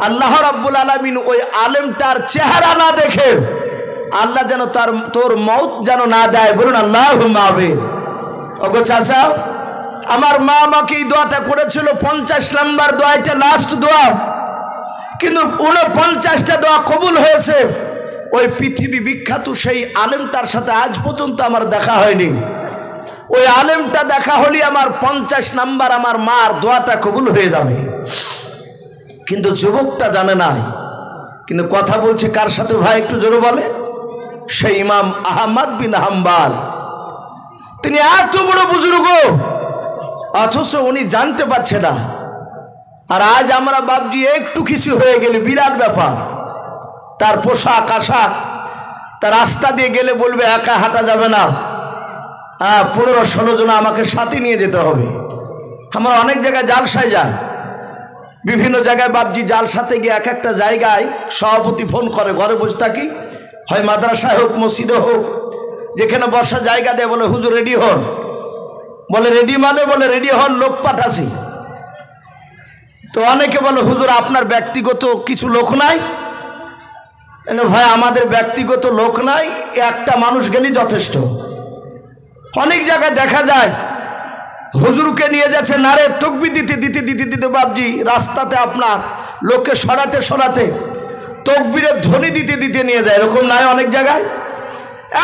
আল্লাহ রাব্বুল আলামিন ওই আলেমটার চেহারা না দেখে আল্লাহ যেন তোর মউত যেন না দেয়, বলুন আল্লাহুম্মা আমিন। ওগো চাচা, আমার মা আমাকে এই দোয়াটা করেছিল, 50 নাম্বার দোয়া, এটা লাস্ট দোয়া, কিন্তু 49টা দোয়া কবুল হয়েছে। ওই পৃথিবী বিখ্যাত সেই আলেমটার সাথে আজ পর্যন্ত আমার দেখা হয়নি। ওই আলেমটা দেখা হলে আমার 50 নাম্বার আমার মার দোয়াটা কবুল হয়ে যাবে। কিন্তু যুবকটা জানে না, কিন্তু কথা বলছে কার সাথে ভাই একটু জোরে বলে, সেই ইমাম আহমদ বিন হাম্বল। তিনি এত বড় বুজুর্গ, অথচ উনি জানতে পারছে না। আর আজ আমরা বাপজি একটু কিছু হয়ে গেলে বিরাট ব্যাপার, তার পোশাক আশাক, তার রাস্তা দিয়ে গেলে বলবে একা হাঁটা যাবে না, 15-16 জন আমাকে সাথে নিয়ে যেতে হবে। আমরা অনেক জায়গায় জালসায় যাই, বিভিন্ন জায়গায় বাপজি জালসাতে গিয়ে এক একটা জায়গায় সভাপতি ফোন করে, ঘরে বসে থাকি, হয় মাদ্রাসায় হোক মসজিদে হোক, যেখানে বসার জায়গা দেয়, বলে হুজুর রেডি হন, বলে রেডি মানে বলে রেডি হন, লোক পাঠাছি। তো অনেকে বলে হুজুর আপনার ব্যক্তিগত কিছু লোক নাই? ভাই আমাদের ব্যক্তিগত লোক নাই, একটা মানুষ গেলেই যথেষ্ট। অনেক জায়গায় দেখা যায় হুজুরকে নিয়ে যাচ্ছে নারে তকবীর দিতে দিতে দিতে দিতে বাপজি রাস্তাতে আপনার লোককে সরাতে সরাতে তকবীরের ধ্বনি দিতে দিতে নিয়ে যায়, এরকম নাই অনেক জায়গায়?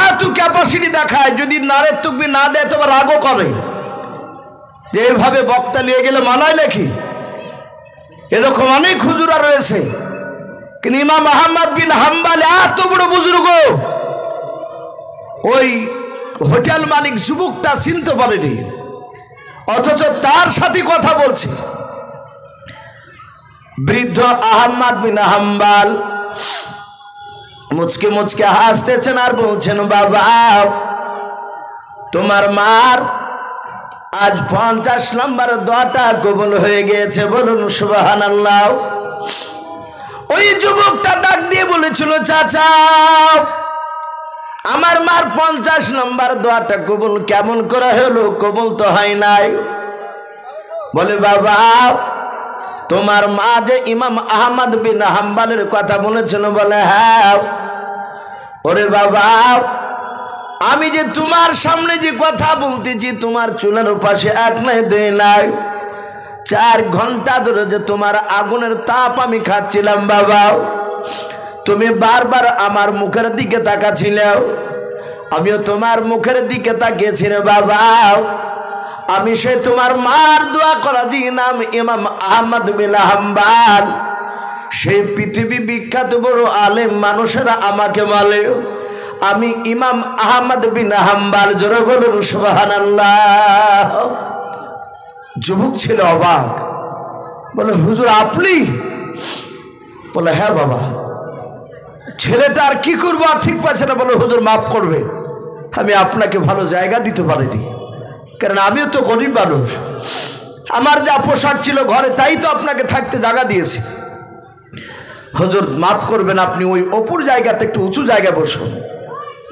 এত ক্যাপাসিটি দেখায়, যদি নারে তকবীর না দেয় তো রাগও করে যে এইভাবে বক্তা নিয়ে গেলে মানায় নাকি। এরকম অনেক হুজুরা রয়েছে, কিন্তু ইমাম আহমদ বিন হাম্বল এত বড় বুজুর্গ, ওই হোটেল মালিক যুবকটা চিনতে পারেনি। অথচ তার সাথে কথা বলছি। বৃদ্ধ আহমদ বিন হাম্বল মুচকে মুচকে হাসতেছেন আর বলছেন, বাবা তোমার মার আজ 50 নম্বর দোয়াটা কবুল হয়ে গিয়েছে, বলুন সুবহানাল্লাহ। ওই যুবকটা ডাক দিয়ে বলেছিল, চাচা আমার মার 50 নম্বর দোয়াটা কবুল কেমন করে হলো? কবুল তো হয় নাই। বলে, বাবা তোমার মা যে ইমাম আহমদ বিন হাম্বলের কথা বলেছিল? বলে, হ্যাঁ। ওরে বাবা আমি যে তোমার সামনে যে কথা বলতেছি, তোমার চুলের পাশে 1 নাই 2 নাই 4 ঘন্টা ধরে যে তোমার আগুনের তাপ আমি খাচ্ছিলাম বাবা, তুমি বারবার আমার মুখের দিকে তাকাছিলে, আমিও তোমার মুখের দিকে তাকিয়েছি রে বাবা। আমি সে তোমার মার দোয়া করা যে নাম ইমাম আহমদ বিন হাম্বল, সেই পৃথিবী বিখ্যাত বড় আলেম মানুষেরা আমাকে বলে আমি ইমাম আহমদ বিন হাম্বল। জোরে বলুন সুবহানাল্লাহ। যুবক ছিল অবাক, বলে, হুজুর আপনি? বলে, হ্যাঁ বাবা। ছেলেটা আর কি করবো, আর ঠিক পাচ্ছে না। বলে, হুজুর মাফ করবে, আমি আপনাকে ভালো জায়গা দিতে পারিনি, কারণ আমিও তো গরিব মানুষ, আমার যা পোশাক ছিল ঘরে তাই তো আপনাকে থাকতে জায়গা দিয়েছি। হুজুর মাফ করবেন, আপনি ওই অপুর জায়গাতে একটু উঁচু জায়গায় বসুন।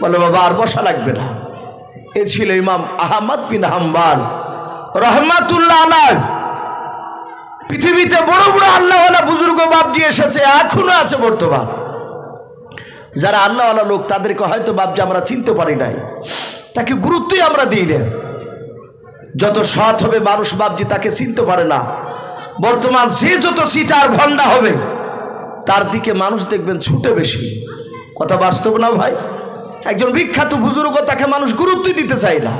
বলে, বাবা আর বসা লাগবে না। এ ছিল ইমাম আহমদ বিন হাম্বল রহমাতুল্লাহ আলাইহ। পৃথিবীতে বড় বড় আল্লাহওয়ালা বুজুর্গ বাপজি এসেছে, এখনো আছে বর্তমান। যারা আল্লাহওয়ালা লোক তাদেরকে হয়তো বাপজি আমরা চিনতে পারি নাই, তাকে গুরুত্বই আমরা দিই না। যত সৎ হবে মানুষ বাপজি তাকে চিনতে পারে না। বর্তমান যে যত সিটার ভণ্ডা হবে তার দিকে মানুষ দেখবেন ছুটে বেশি। কথা বাস্তব না ভাই? একজন বিখ্যাত বুজুর্গ, তাকে মানুষ গুরুত্ব দিতে চায় না।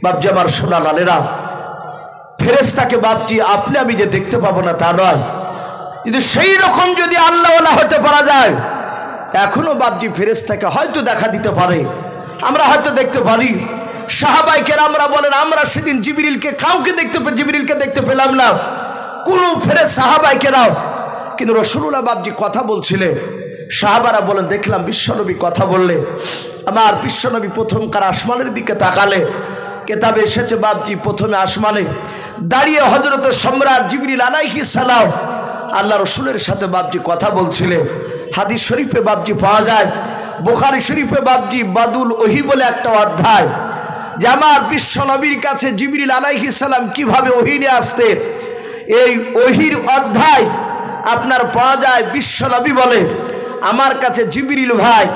বাপজি আমার সোনা লালেরা, ফেরেশতাকে বাপজি আপনি আমি যে দেখতে পাবো না তা নয়, যদি সেই রকম যদি আল্লাহওয়ালা হতে পারা যায়, এখনো বাপজি ফেরেশতাকে হয়তো দেখা দিতে পারে, আমরা হয়তো দেখতে পারি। সাহাবায়ে কেরামরা বলেন, আমরা সেদিন জিবরিলকে জিবরিলকে দেখতে পেলাম না, কোনো সাহাবায়ে কেরাম, কিন্তু রাসূলুল্লাহ বাপজি কথা বলছিলেন। সাহাবারা বলেন, দেখলাম বিশ্বনবী কথা বললে। আমার বিশ্বনবী প্রথমকার আসমানের দিকে তাকালে, কেতাবে এসেছে বাপজি প্রথমে আসমানে দাঁড়িয়ে হযরত সম্রাট জিবরিল আলাইহিস সালাম আল্লাহ রসুলের সাথে বাপজি কথা বলছিলেন। হাদিস শরীফে বাপজি পাওয়া যায়, বুখারী শরীফে বাপজি বাদুল ওহি বলে একটা অধ্যায়, যে আমার বিশ্বনবীর কাছে জিবরিল আলাইহিস সালাম কিভাবে ওহী নিয়ে আসতেন, এই ওহীর অধ্যায় আপনার পাওয়া যায়। বিশ্বনবী বলে, আমার কাছে জিবরিল ভাই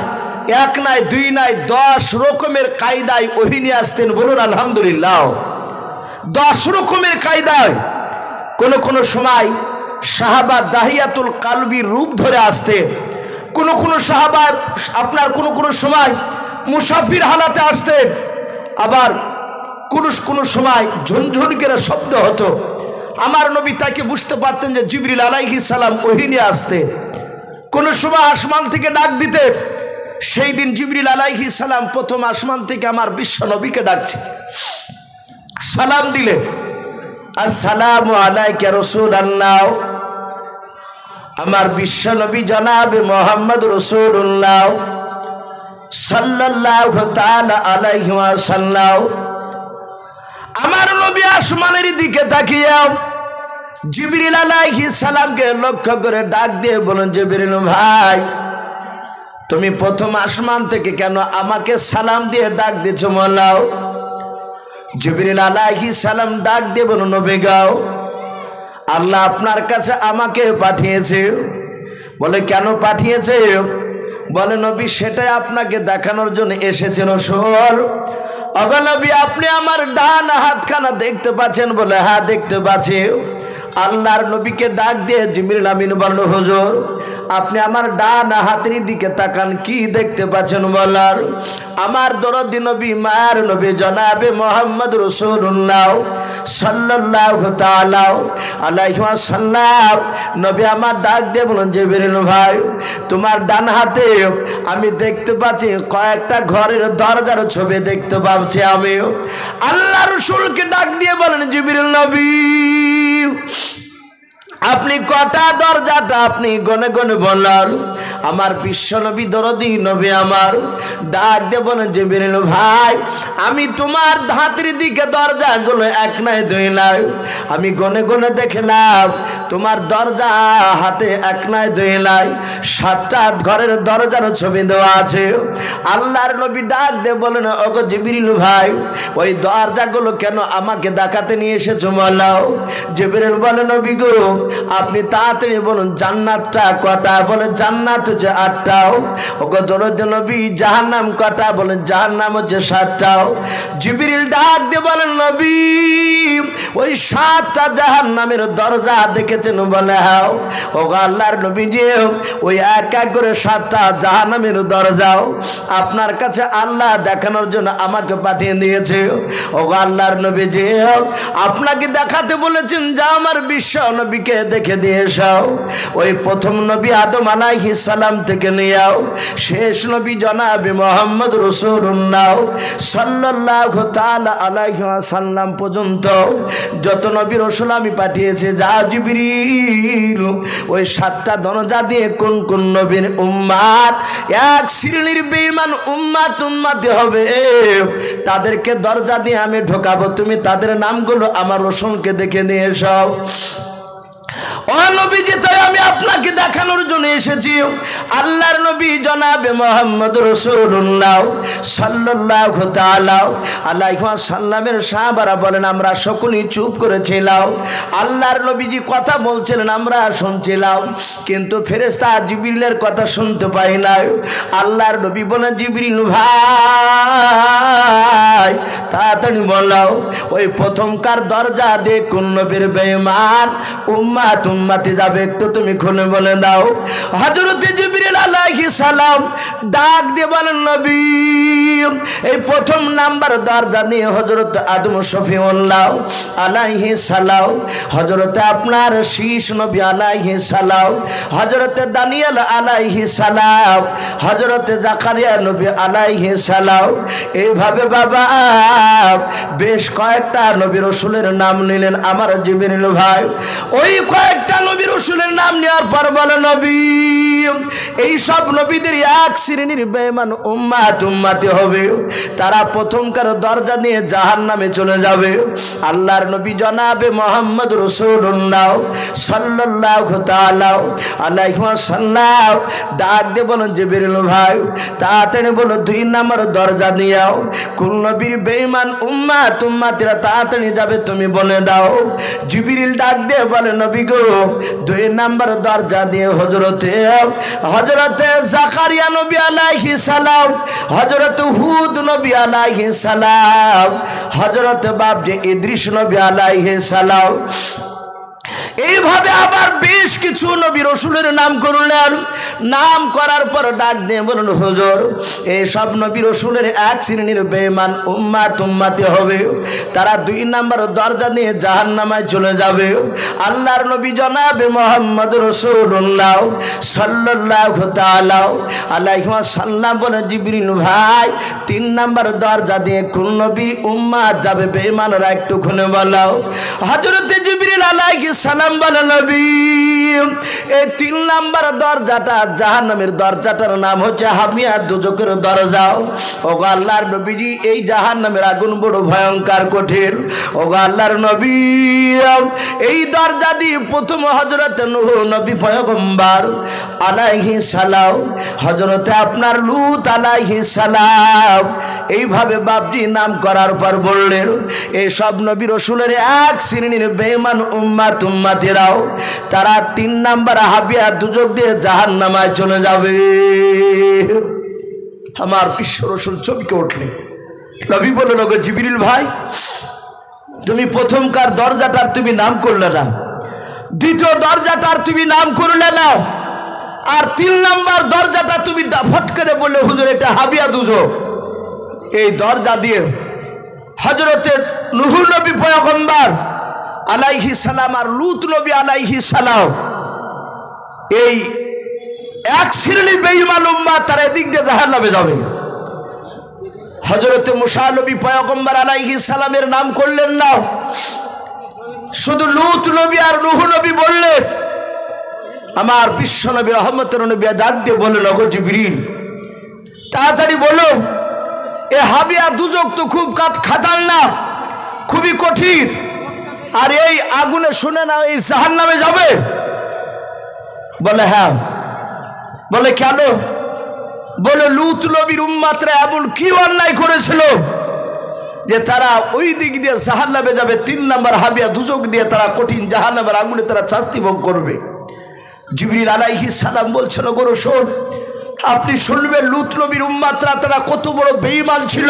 1 নাই 2 নাই 10 রকমের কায়দায় ওহী নিয়ে আসতেন। বলুন আলহামদুলিল্লাহ। 10 রকমের কায়দায়। কোন সময় সাহাবা দাহিয়াতুল কালবির রূপ ধরে আসতেন, কোন সাহাবা আপনার কোন সময় মুসাফির হালাতে আসতেন, আবার কোন সময় ঝুনঝুন করে শব্দ হতো। আমার নবী তাকে বুঝতে পারতেন যে জিবরিল আলাইহিস সালাম ওহী নিয়ে আসতেন। কোন সময় আসমান থেকে ডাক দিতেন। সেই দিন জিবরিল আলাইহিস সালাম প্রথম আসমান থেকে আমার বিশ্ব নবীকে ডাকছে, সালাম দিলেন, আসসালামু আলাইকা রাসূলুল্লাহ। আমার বিশ্ব নবী জনাবে মুহাম্মদ রাসূলুল্লাহ সাল্লাল্লাহু তাআলা আলাইহি ওয়াসাল্লাম। আমার নবী আসমানের দিকে তাকিয়ে জিবরিল আলাইহিস সালামকে লক্ষ্য করে ডাক দিয়ে বলেন, জিবরিল ভাই তুমি প্রথম আসমান থেকে কেন আমাকে সালাম দিয়ে ডাক দিয়েছো মোলাও? জিবরিল আলাইহিস সালাম ডাক দিয়ে বলেন, নবী গাও আল্লাহ আপনার কাছে আমাকে পাঠিয়েছে। বলে, কেন পাঠিয়েছে? বলে, নবী সেটাই আপনাকে দেখানোর জন্য এসেছে রাসূল। ওগো নবী আপনি আমার ডান হাতখানা দেখতে পাচ্ছেন? বলে, হ্যাঁ দেখতে পাচ্ছি। আল্লাহর নবীকে ডাক দিয়ে জিবরিল আমিন বলল, হুজুর আপনি আমার ডান হাতের দিকে তাকান, কি দেখতে পাচ্ছেন বলার? আমার দরদি নবী মায়ের নবী জনাবে মুহাম্মদ রাসূলুল্লাহ সাল্লাল্লাহু তাআলা আলাইহি ওয়াসাল্লাম নবী আমার ডাক দিয়ে বলেন জিবরিল ভাই তোমার ডান হাতে আমি দেখতে পাচ্ছি কয়েকটা ঘরের দরজার ছবি দেখতে পাচ্ছি আমি আল্লাহ রাসূলকে ডাক দিয়ে বলেন জিবরিল নবী আপনি কটা দরজাটা আপনি গনে গনে বললেন আমার বিশ্ব নবী দরদি নবী আমার ডাক দিয়ে বলেন জিবরিল ভাই আমি তোমার হাতের দিকে দরজাগুলো এক নাই দুই নাই আমি গনে গনে দেখলাম তোমার দরজা হাতে এক নাই দুই নাই 7টা ঘরের দরজার ছবি দেওয়া আছে আল্লাহর নবী ডাক দিয়ে বলেন ওগো জিবরিল ভাই ওই দরজাগুলো কেন আমাকে দেখাতে নিয়ে এসেছো বলো জিবরিল বলে নবী গো আপনি তাড়াতাড়ি বলুন জান্নাতটা কটা বলে জান্নাত হচ্ছে 8টাও ওগো দরদ নবী জাহান্নাম কটা বলে জাহান্নাম হচ্ছে 7টাও জিবরিল ডাক দিয়ে বলেন নবী ওই 7টা জাহান্নামের দরজা দেখেছেন বলে হ্যাঁ ওগো আল্লাহর নবী যে ওই এক এক করে 7টা জাহান্নামের দরজাও আপনার কাছে আল্লাহ দেখানোর জন্য আমাকে পাঠিয়ে দিয়েছে ওগো আল্লাহর নবী যে আপনাকে দেখাতে বলেছেন যা আমার বিশ্ব নবীকে দেখে দিয়ে যাও ওই প্রথম নবী আদম আলাইহিস সালাম থেকে নিয়েও শেষ নবী জনাবে মুহাম্মদ রাসূলুল্লাহ সাল্লাল্লাহু তাআলা আলাইহি ওয়াসাল্লাম পর্যন্ত যত নবী রাসূল আমি পাঠিয়েছি যা জিবরিল ওই 7টা দরজা দিয়ে কোন কোন নবীর উম্মত এক শ্রেণীর বেঈমান উম্মতি হবে তাদেরকে দরজা দিয়ে আমি ঢোকাবো তুমি তাদের নামগুলো আমার রাসূলকে দেখে নিয়ে এসো ও নবীজি তাই আমি আপনাকে দেখানোর জন্য এসেছি আল্লাহর নবী জনাবে মুহাম্মদ রাসূলুল্লাহ সাল্লাল্লাহু তাআলা আলাইহি ওয়াসাল্লামের সাহাবারা বলেন আমরা সকলেই চুপ করেছিলাম আল্লাহর নবীজি কথা বলছিলেন আমরা শুনছিলাম কিন্তু ফেরেশতা জিবরিলের কথা শুনতে পাই না আল্লাহর নবী বলেন জিবরিল ভাই তাড়াতাড়ি বলো ওই প্রথমকার দরজা দিয়ে কোন নবীর বেঈমান উম্মতি যাবে একটু তুমি খুলে বলে দাও হযরত জিবরিল আলাইহিস সালাম ডাক দিয়ে বলেন নবী এই প্রথম নাম্বার দরজা দিয়ে হযরত আদম শফিউল্লাহ আলাইহিস সালাম হযরত আপনার শীষ নবী আলাইহিস সালাম হযরত দানিয়েল আলাইহিস সালাম হযরত জাকারিয়া নবী আলাইহিস সালাম এইভাবে বাবা বেশ কয়েকটা নবী রাসূলের নাম নিলেন আমার জিবরিল ভাই ওই কয়েকটা নবী রাসূলের নাম নেওয়ার পর বলে নবী এই সব নবীদের এক শ্রেণীর বেঈমান উম্মতি হবে তারা প্রথমকার দরজা দিয়ে জাহান্নামে চলে যাবে আল্লাহর নবী জনাবে মুহাম্মদ রাসূলুল্লাহ সাল্লাল্লাহু তাআলা আলাইহি ওয়াসাল্লাম ডাক দিয়ে বলেন জিবরিল ভাই তাড়াতাড়ি বলো 2 নম্বর দরজা দিয়াও কোন নবীর বেঈমান উম্মতিরা তাড়াতাড়ি যাবে তুমি বলে দাও জিবরিল ডাক দিয়ে বলে নবী গো 2 নম্বর দরজা দিয়ে হযরতে জাকারিয়া নবী আলাইহিস সালাম হযরত হুদ নবী আলাইহিস সালাম হযরত বাপজি ইদ্রিস নবী আলাইহিস সালাম এইভাবে আবার বেশ কিছু নবী রাসূলের নাম করলেন নাম করার পর ডাক দিয়ে বলেন হুজুর এই সব নবী রাসূলের এক শ্রেণীর বেঈমান উম্মতি হবে তারা 2 নম্বর দরজা দিয়ে জাহান্নামে চলে যাবে আল্লাহর নবী জনাবে মুহাম্মদ রাসূলুল্লাহ সাল্লাল্লাহু তাআলা আলাইহি ওয়াসাল্লাম বলেন জিবরিল ভাই 3 নম্বর দরজা দিয়ে কোন নবীর উম্মত যাবে বেঈমানরা একটু খুলে বলো হযরত জিবরিল আলাইহিস সালাম বলেন নবী এই 3 নম্বর দরজাটা জাহান্নামের দরজাটার নাম হচ্ছে হামিয়া দুজকের দরজা ওগো আল্লাহর নবীজি এই জাহান্নামের আগুন বড় ভয়ঙ্কর কঠিন ওগো আল্লাহর নবী এই দরজা দিয়ে প্রথম হযরত নূহ নবী পয়গম্বর আলাইহিস সালাম হযরত আপনার লূত আলাইহিস সালাম এইভাবে বাপজি নাম করার পর বললেন এই সব নবী রাসূলের এক শ্রেণীর বেঈমান উম্মতিরাও তারা 3 নম্বর হাবিয়া দুজক দিয়ে জাহান্নামে চলে যাবে আমার বিশ্ব রাসূল চমকে উঠলেন নবী বললেন ওগো জিবরিল ভাই তুমি প্রথমকার দরজাটার তুমি নাম করলে না দ্বিতীয় দরজাটার তুমি নাম করলে না আর 3 নম্বর দরজাটা তুমি ফট করে বললে হুজুর এটা হাবিয়া দুজক এই দরজা দিয়ে হযরতে নূহ নবী পয়গম্বর আলাইহিস সালাম আর লূত নবী আলাইহিস সালাম, এই এক শ্রেণীর বেঈমান উম্মাত, তারা এদিক দিয়ে জাহান্নামে যাবে। হযরতে মুসা নবী পয়গম্বর আলাইহিস সালামের নাম করলেন না, শুধু লূত নবী আর নূহ নবী বললেন। আমার বিশ্ব নবী রহমতের নবী ডাক দিয়ে বললেন, ওগো জিবরিল, তাড়াতাড়ি বলো, এ হাবিয়া দুজক তো খুব খাতারনাক, খুবই কঠিন, আর এই আগুনে শুনে না এই জাহান্নামে যাবে? বলে হ্যাঁ। বলে কেন? বলে লূত নবীর উম্মাতরা এমন কি অন্যায় করেছিল যে তারা ওই দিক দিয়ে জাহান্নামে যাবে, 3 নম্বর হাবিয়া দুজক দিয়ে তারা কঠিন জাহান্নামের আগুনে তারা শাস্তি ভোগ করবে। জিবরিল আলাইহিস সালাম বলছেন, ওগো রাসূল, আপনি শুনবেন লূত নবীর উম্মাতরা তারা কত বড় বেঈমান ছিল।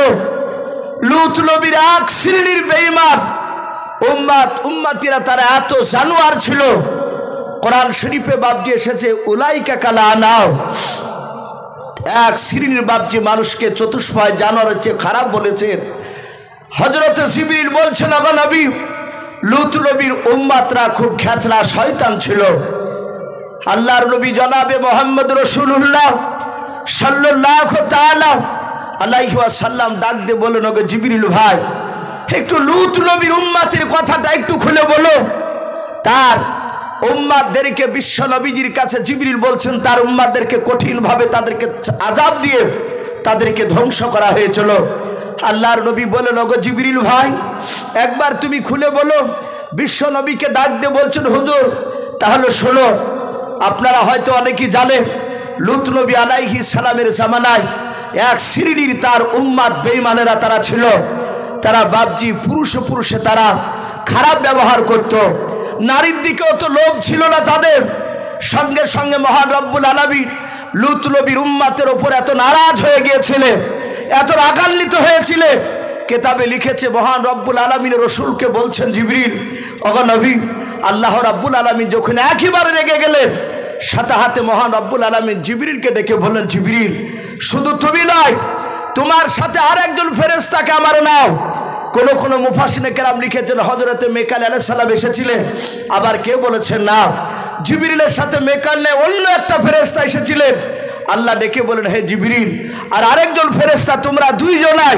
লূত নবীর এক শ্রেণীর বেঈমান উম্মাতিরা তারা এত জানোয়ার ছিল। কোরআন শরীফে বাপজি এসেছে, উলাইকা কাল আনাম, এক শ্রেণীর বাপজি মানুষকে চতুষ্পায় জানোয়ারের চেয়ে খারাপ বলেছেন। হযরতে জিবরিল বলছেন, ওগো নবী, লূত নবীর উম্মাতরা খুব খেচড়া শয়তান ছিল। আল্লাহর নবী জনাবে মুহাম্মদ রাসূলুল্লাহ সাল্লাল্লাহু তাআলা আলাইহি ওয়াসাল্লাম ডাক দিয়ে বলেন, ওগো জিবরিল ভাই, একটু লূত নবীর উম্মাতের কথাটা একটু খুলে বলো। তার উম্মাতদেরকে বিশ্ব নবীজির কাছে জিবরিল বলছেন, তার উম্মাতদেরকে কঠিনভাবে তাদেরকে আযাব দিয়ে তাদেরকে ধ্বংস করা হয়েছিল। আল্লাহর নবী বলেন, ওগো জিবরিল ভাই, একবার তুমি খুলে বলো। বিশ্ব নবীকে ডাক দিয়ে বলছেন, হুজুর, তাহলে শোনো, আপনারা হয়তো অনেকেই জানেন লূত নবী আলাইহিস সালামের জামানায় এক শ্রেণীর তার উম্মাত বেঈমানেরা তারা ছিল। তারা বাপজি পুরুষে তারা খারাপ ব্যবহার করত, নারীর দিকেও তো লোভ ছিল না তাদের। সঙ্গে সঙ্গে মহান রব্বুল আলামিন লূত নবীর উম্মাতের ওপর এত নারাজ হয়ে গিয়েছিলেন, এত রাগান্বিত হয়েছিলেন, কেতাবে লিখেছে মহান রব্বুল আলামিন রাসূলকে বলছেন, জিবরিল, ওগো নবী, আল্লাহ রাব্বুল আলামিন যখন একেবারে রেগে গেলেন, সাথে হাতে মহান রব্বুল আলামিন জিবরিলকে ডেকে বললেন, জিবরিল, শুধু তুমি নয়, তোমার সাথে আর একজন ফেরেশতাকে আমার নাও। কোন মুফাসসিরে কেরাম লিখেছেন হযরতে মিকাইল আলাইহিস সালাম এসেছিলেন, আবার কেউ বলেছেন না, জিবরিলের সাথে মিকাইল নয়, অন্য একটা ফেরেশতা এসেছিলেন। আল্লাহ ডেকে বলেন, হে জিবরিল আর আরেকজন ফেরেশতা, তোমরা দুইজনাই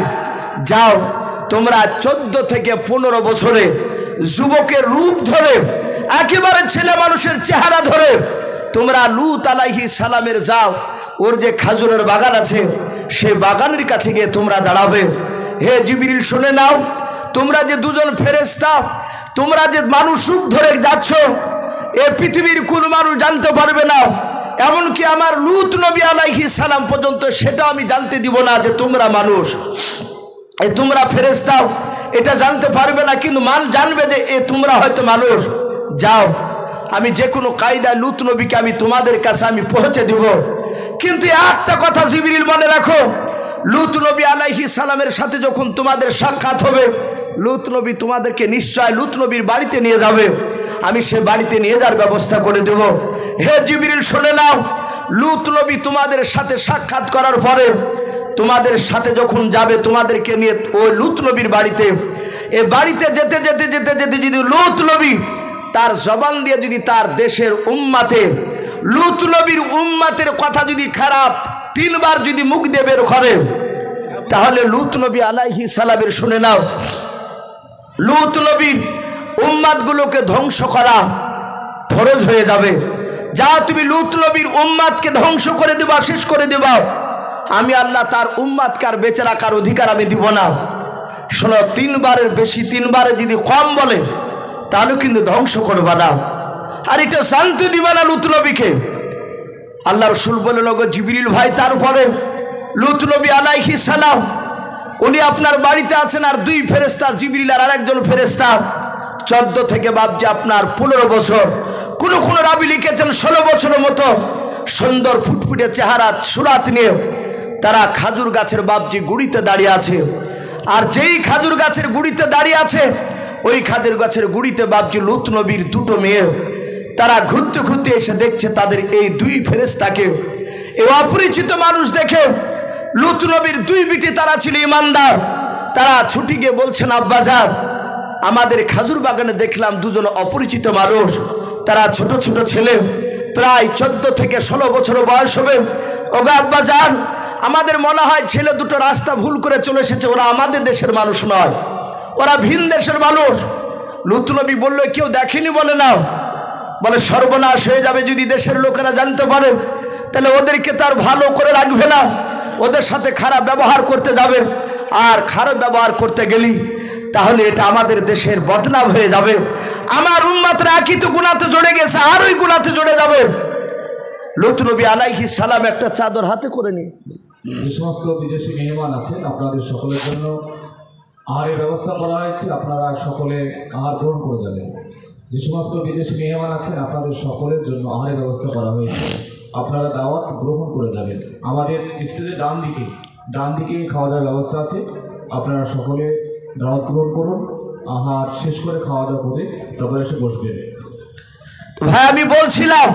যাও, তোমরা 14 থেকে 15 বছরে যুবকের রূপ ধরে, একেবারে ছেলে মানুষের চেহারা ধরে তোমরা লূত আলাইহিস সালামের যাও, ওর যে খাজুরের বাগান আছে সেই বাগানের কাছে গিয়ে তোমরা দাঁড়াবে। হে জিবরিল, শুনে নাও, তোমরা যে দুজন ফেরেশতা, তোমরা যে মানুষ রূপ ধরে যাচ্ছ, এ পৃথিবীর কোন মানুষ জানতে পারবে না, এমনকি আমার লূত নবী আলাইহিস সালাম পর্যন্ত সেটা আমি জানতে দিব না যে তোমরা মানুষ, তোমরা ফেরেশতা, এটা জানতে পারবে না, কিন্তু জানবে যে এ তোমরা হয়তো মানুষ। যাও, আমি যে কোনো কায়দায় লূত নবীকে আমি তোমাদের কাছে আমি পৌঁছে দিব। কিন্তু একটা কথা জিবরিল মনে রাখো, লূত নবী আলাইহিস সালামের সাথে যখন তোমাদের সাক্ষাৎ হবে, লূত নবী তোমাদেরকে নিশ্চয় লূত নবীর বাড়িতে নিয়ে যাবে, আমি সে বাড়িতে নিয়ে যাওয়ার ব্যবস্থা করে দেব। হে জিবরিল, শুনে নাও, লূত নবী তোমাদের সাথে সাক্ষাৎ করার পরে তোমাদের সাথে যখন যাবে, তোমাদেরকে নিয়ে ওই লূত নবীর বাড়িতে, এ বাড়িতে যেতে যেতে যেতে যেতে যদি লূত নবী তার জবান দিয়ে যদি তার দেশের উম্মাতে, লূত নবীর উম্মাতের কথা যদি খারাপ 3 বার যদি মুখ দিয়ে বের করে, তাহলে লূত নবী আলাইহিস সালামের, শুনে নাও, লূত নবীর উম্মাতগুলোকে ধ্বংস করা ফরজ হয়ে যাবে। যা তুমি লূত নবীর উম্মাতকে ধ্বংস করে দেবা, শেষ করে দেবা, আমি আল্লাহ তার উম্মাতকে আর বেঁচে রাখার অধিকার আমি দিব না। শোনো, 3 বারের বেশি, 3 বারে যদি কম বলে তাহলে কিন্তু ধ্বংস করবা না, আর এটা শান্তি দিবা না লূত নবীকে। আল্লাহ রাসূল বলেন, ওগো জিবরিল ভাই, তারপরে লূত নবী আলাইহিস সালাম উনি আপনার বাড়িতে আছেন, আর 2 ফেরেশতা, জিবরিল আর আরেকজন ফেরেশতা, 14 থেকে বাপজি আপনার 15 বছর, কোন রাবি লিখেছেন 16 বছরের মতো সুন্দর ফুটফুটে চেহারা সুরাত নিয়ে তারা খাজুর গাছের বাপজি গুড়িতে দাঁড়িয়ে আছে। আর যেই খাজুর গাছের গুড়িতে দাঁড়িয়ে আছে, ওই খাজুর গাছের গুড়িতে বাপজি লূত নবীর 2টো মেয়ে, তারা ঘুরতে ঘুরতে এসে দেখছে তাদের এই 2 ফেরেশতাকে। এই অপরিচিত মানুষ দেখে লূত নবীর 2 বিটি, তারা ছিল ইমানদার, তারা ছুটি গিয়ে বলছেন, আব্বাজান আমাদের খাজুর বাগানে দেখলাম দুজন অপরিচিত মানুষ, তারা ছোট ছোট ছেলে, প্রায় 14 থেকে 16 বছর বয়স হবে। ওগো আব্বাজান, আমাদের মনে হয় ছেলে দুটো রাস্তা ভুল করে চলে এসেছে, ওরা আমাদের দেশের মানুষ নয়, ওরা ভিন দেশের মানুষ। লূত নবী বলল, কেউ দেখেনি? বলে না। বলে সর্বনাশ হয়ে যাবে যদি দেশের লোকেরা জানতে পারে, তাহলে ওদেরকে তার ভালো করে রাখবে না, ওদের সাথে খারাপ ব্যবহার করতে যাবে, আর খারাপ ব্যবহার করতে গেলি তাহলে এটা আমাদের দেশের বদনাম হয়ে যাবে। আমার উম্মতরা একই তো গুনাতে জড়ে গেছে, আর ওই গুনাতে জড়ে যাবে। লূত নবী আলাইহিস সালাম একটা চাদর হাতে করে নিয়ে, যে সমস্ত বিদেশি মেহমান আছেন আপনাদের সকলের জন্য আহারের ব্যবস্থা করা হয়েছে, আপনারা সকলে আহার গ্রহণ করে যাবেন। যে সমস্ত বিদেশি মেহমান আছেন আপনাদের সকলের জন্য আহারের ব্যবস্থা করা হয়েছে, আপনারা দাওয়াত গ্রহণ করে যাবেন। আমাদের স্টেজের ডান দিকে খাওয়া দাওয়ার ব্যবস্থা আছে, আপনারা সকলে দাওয়াত গ্রহণ করুন, আহার শেষ করে খাওয়া দাওয়া করে তারপরে এসে বসবেন। ভাই আমি বলছিলাম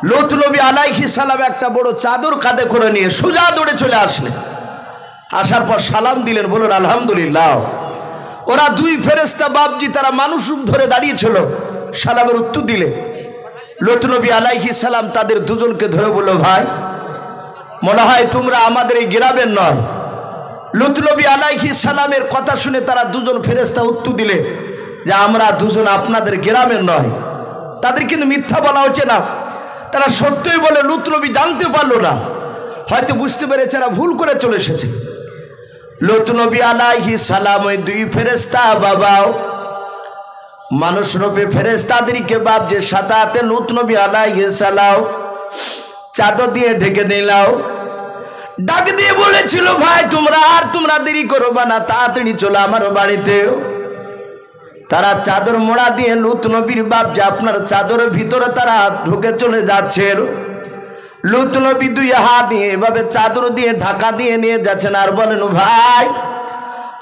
লূত নবী আলাইহিস সালাম একটা বড় চাদর কাঁধে করে নিয়ে সোজা দৌড়ে চলে আসলেন। আসার পর সালাম দিলেন, বলুন আলহামদুলিল্লাহ। ওরা দুই ফেরেশতা বাপজি, তারা মানুষ রূপ ধরে দাঁড়িয়েছিল, সালামের উত্তর দিলে। লূত নবী আলাইহিস সালাম তাদের দুজনকে ধরে বলল, ভাই মনে হয় তোমরা আমাদের এই গ্রামের নয়। লূত নবী আলাইহিস সালামের কথা শুনে তারা দুজন ফেরেশতা উত্তর দিলে যে আমরা দুজন আপনাদের গ্রামের নয়। তাদের কিন্তু মিথ্যা বলা হচ্ছে না, তারা সত্যই বলে। লূত নবী জানতে পারলো না, হয়তো বুঝতে পেরেছে এরা ভুল করে চলে এসেছে। লূত নবী আলাইহিস সালাম ওই দুই ফেরেশতা বাবাও মানুষ রূপে ফেরেশতাদেরকে বাপ যে সাথে হাতে লূত নবী আলাইহিস সালাম চাদর দিয়ে ঢেকে দিলাও, ডাক দিয়ে বলেছিল, ভাই তোমরা দেরি করবা না, তাড়াতাড়ি চলো আমার বাড়িতে। তারা চাদর মোড়া দিয়ে লূত নবীর বাপ যে আপনার চাদরের ভিতরে তারা ঢুকে চলে যাচ্ছে। লূত নবী দুই হাত দিয়ে এভাবে চাদর দিয়ে ঢাকা দিয়ে নিয়ে যাচ্ছেন, আর বলেন, ভাই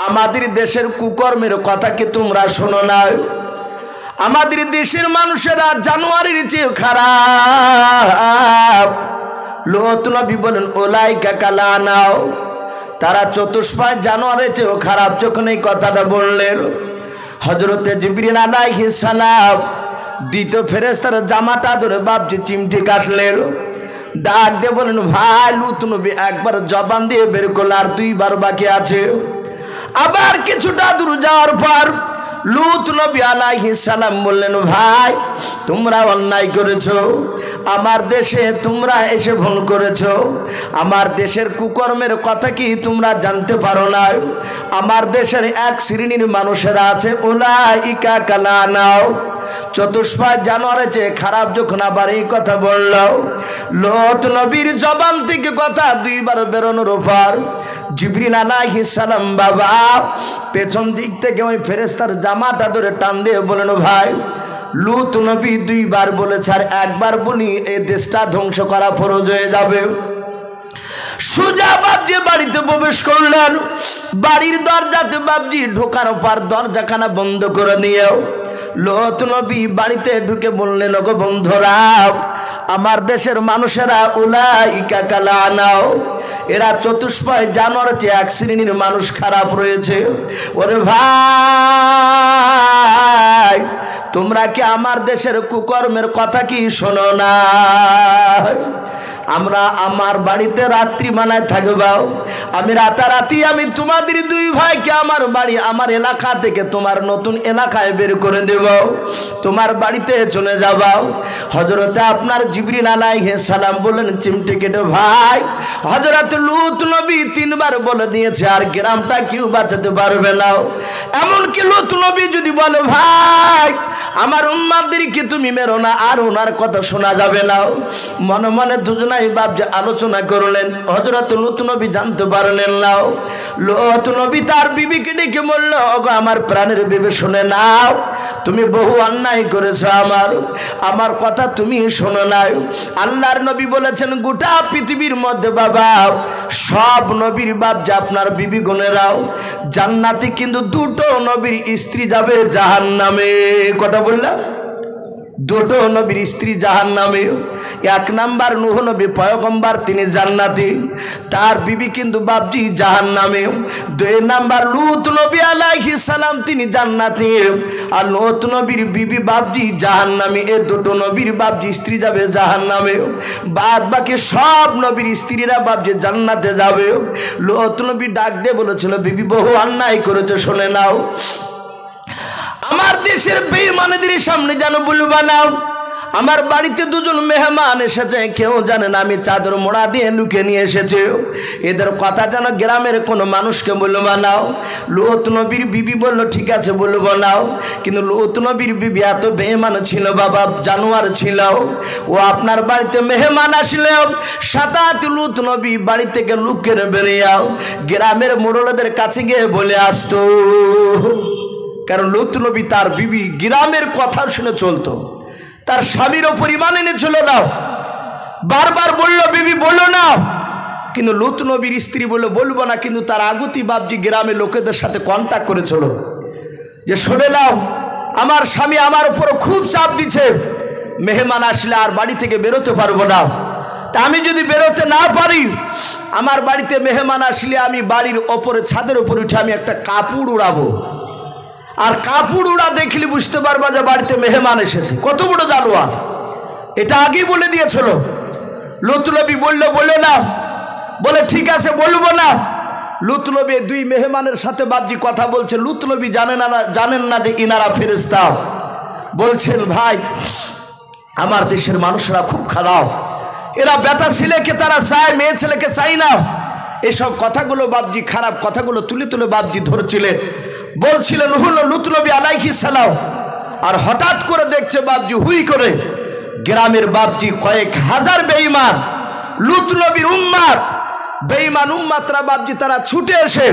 আমাদের দেশের কুকর্মের কথা কি তোমরা শোনো না? আমাদের দেশের মানুষেরা জানোয়ারের চেয়ে খারাপ। লূত নবী বলেন, ওলাইকা কালানাও, তারা চতুষ্পাদ জানোয়ারের চেয়েও খারাপ। যখন এই কথাটা বললেন, হযরতে জিবরিল আলাইহিস সালাম দ্বিতীয় ফেরেশতার জামাটা ধরে বাপজি চিমটি কাটলেন, ডাক দিয়ে বলেন, ভাই লূত নবী একবার জবান দিয়ে বের করল, আর দুইবার বাকি আছে। আবার কিছুটা দূর যাওয়ার পর লূত নবী আলাইহিস সালাম বললেন, ভাই তোমরা অন্যায় করেছো, আমার দেশে তোমরা এসে ভুল করেছো। আমার দেশের কুকর্মের কথা কি তোমরা জানতে পারো না? আমার দেশের এক শ্রেণীর মানুষেরা আছে, উলাইকা কালানাও, চতুষ্পাদ জানোয়ারের চেয়ে খারাপ। যখন আবার এই কথা বলল, লূত নবীর জবান থেকে কথা দুইবার বেরোনোর পর জিবরিল আলাইহিস সালাম বাবা পেছন দিক থেকে ওই ফেরেশতার জামাটা ধরে টান দিয়ে বলেন, ভাই লূত নবী দুইবার বলেছে, আর একবার বলি এই দেশটা ধ্বংস করা ফরজ হয়ে যাবে। সোজা বাপজি বাড়িতে প্রবেশ করলেন। বাড়ির দরজাতে বাপজি ঢোকার পর দরজাখানা বন্ধ করে দিয়েও লূত নবী বাড়িতে ঢুকে বললেন, ওগো বন্ধুরা, আমার দেশের মানুষেরা উলাইকা কালানাও, এরা চতুষ্পাদ জানোয়ার চেয়ে এক শ্রেণীর মানুষ খারাপ রয়েছে। ওরে ভাই তোমরা কি আমার দেশের কুকর্মের কথা কি শোনো না? আমরা আমার বাড়িতে রাত্রি মানায় থাকবাও, আমি রাতারাতি আমি তোমাদের দুই ভাইকে আমার বাড়ি আমার এলাকা থেকে তোমার নতুন এলাকায় বের করে দেব, তোমার বাড়িতে চলে যাবাও। হযরতে আপনার জিবরিল আলাইহিস সালাম বললেন, চিমটি কেটে ভাই হযরত লূত নবী 3 বার বলে দিয়েছে, আর গ্রামটা কেউ বাঁচাতে পারবে না। এমনকি লূত নবী যদি বলে, ভাই আমার উম্মতদেরকে তুমি মেরো না, আর ওনার কথা শোনা যাবে না। মনে মনে দুজনাই বাপ যে আলোচনা করলেন। হযরত লূত নবী জানতে পারলেন না। লূত নবী তার বিবিকে ডেকে বলল, ওগো আমার প্রাণের বিবি শুনে নাও, তুমি বহু অন্যায় করেছো, আমার কথা তুমি শোনো না। আল্লাহর নবী বলেছেন, গোটা পৃথিবীর মধ্যে বাবা সব নবীর বাপ যে আপনার বিবি গুণেরাও জান্নাতে, কিন্তু 2টো নবীর স্ত্রী যাবে জাহান্নামে। কথা বললাম, দুটো নবীর স্ত্রী জাহান্নামে। এক নাম্বার নূহ নবী পয়গম্বর, তিনি জান্নাতি, তার বিবি কিন্তু বাপজি জাহান্নামে। দুই নাম্বার লূত নবী আলাইহিস সালাম, তিনি জান্নাতি, আর লূত নবীর বিবি বাপজি জাহান্নামে। এই দুটো নবীর বাপজি স্ত্রী যাবে জাহান্নামে, বাদ বাকি সব নবীর স্ত্রীরা বাপজি জান্নাতে যাবে। লূত নবী ডাক দিয়ে বলেছিল, বিবি বহু অন্যায় করেছে, শুনে নাও, আমার দেশের বেঈমানদের সামনে যেন বলবা না আমার বাড়িতে দুজন মেহমান এসেছে, কেউ জানে না আমি চাদর মোড়া দিয়ে লুকিয়ে নিয়ে এসেছে, এদের কথা যেন গ্রামের কোনো মানুষকে বলবা নাও। লূত নবীর বিবি বলল, ঠিক আছে বলবো নাও। কিন্তু লূত নবীর বিবি এত বেঈমান ছিল বাবা, জানোয়ার ছিল। ও আপনার বাড়িতে মেহমান আসলেও সাতাত লূত নবী বাড়ি থেকে লুকিয়ে বেরিয়ে গ্রামের মোড়লদের কাছে গিয়ে বলে আসতো, কারণ লূত নবী তার বিবি গ্রামের কথা শুনে চলতো, তার স্বামীর ওপর ঈমান এনেছিল না, বারবার বলল বিবি বলো না, কিন্তু লূত নবীর স্ত্রী বললো বলবো না। কিন্তু তার আগুতি বাপজি গ্রামের লোকেদের সাথে কন্ট্যাক্ট করেছিল যে শুনে নাও আমার স্বামী আমার উপর খুব চাপ দিচ্ছে, মেহমান আসলে আর বাড়ি থেকে বেরোতে পারবো না, তা আমি যদি বেরোতে না পারি, আমার বাড়িতে মেহমান আসলে আমি বাড়ির ওপরে ছাদের উপর উঠে আমি একটা কাপড় উড়াবো, আর কাপড় উড়া দেখলে বুঝতে পারবা যে বাড়িতে মেহমান এসেছে। কত বড় জানোয়ার, এটা আগেই বলে দিয়েছিল। লূত নবী বললো বলো না, বলে ঠিক আছে বলবো না। লূত নবী দুই মেহমানের সাথে বাপজি কথা বলছে, লূত নবী জানেন না যে ইনারা ফেরেশতা। বলছেন ভাই আমার দেশের মানুষরা খুব খারাপ, এরা বেটা ছেলেকে তারা চায়, মেয়ে ছেলেকে চাই না। এসব কথাগুলো বাপজি খারাপ কথাগুলো তুলে তুলে বাপজি ধরছিলেন, বলছিলেন হলো লূত নবী আলাইহিস সালাম। আর হঠাৎ করে দেখছে বাপজি হুই করে গ্রামের বাপজি কয়েক হাজার বেঈমান লূত নবীর উম্মত, বেঈমান উম্মতরা বাপজি তারা ছুটে এসে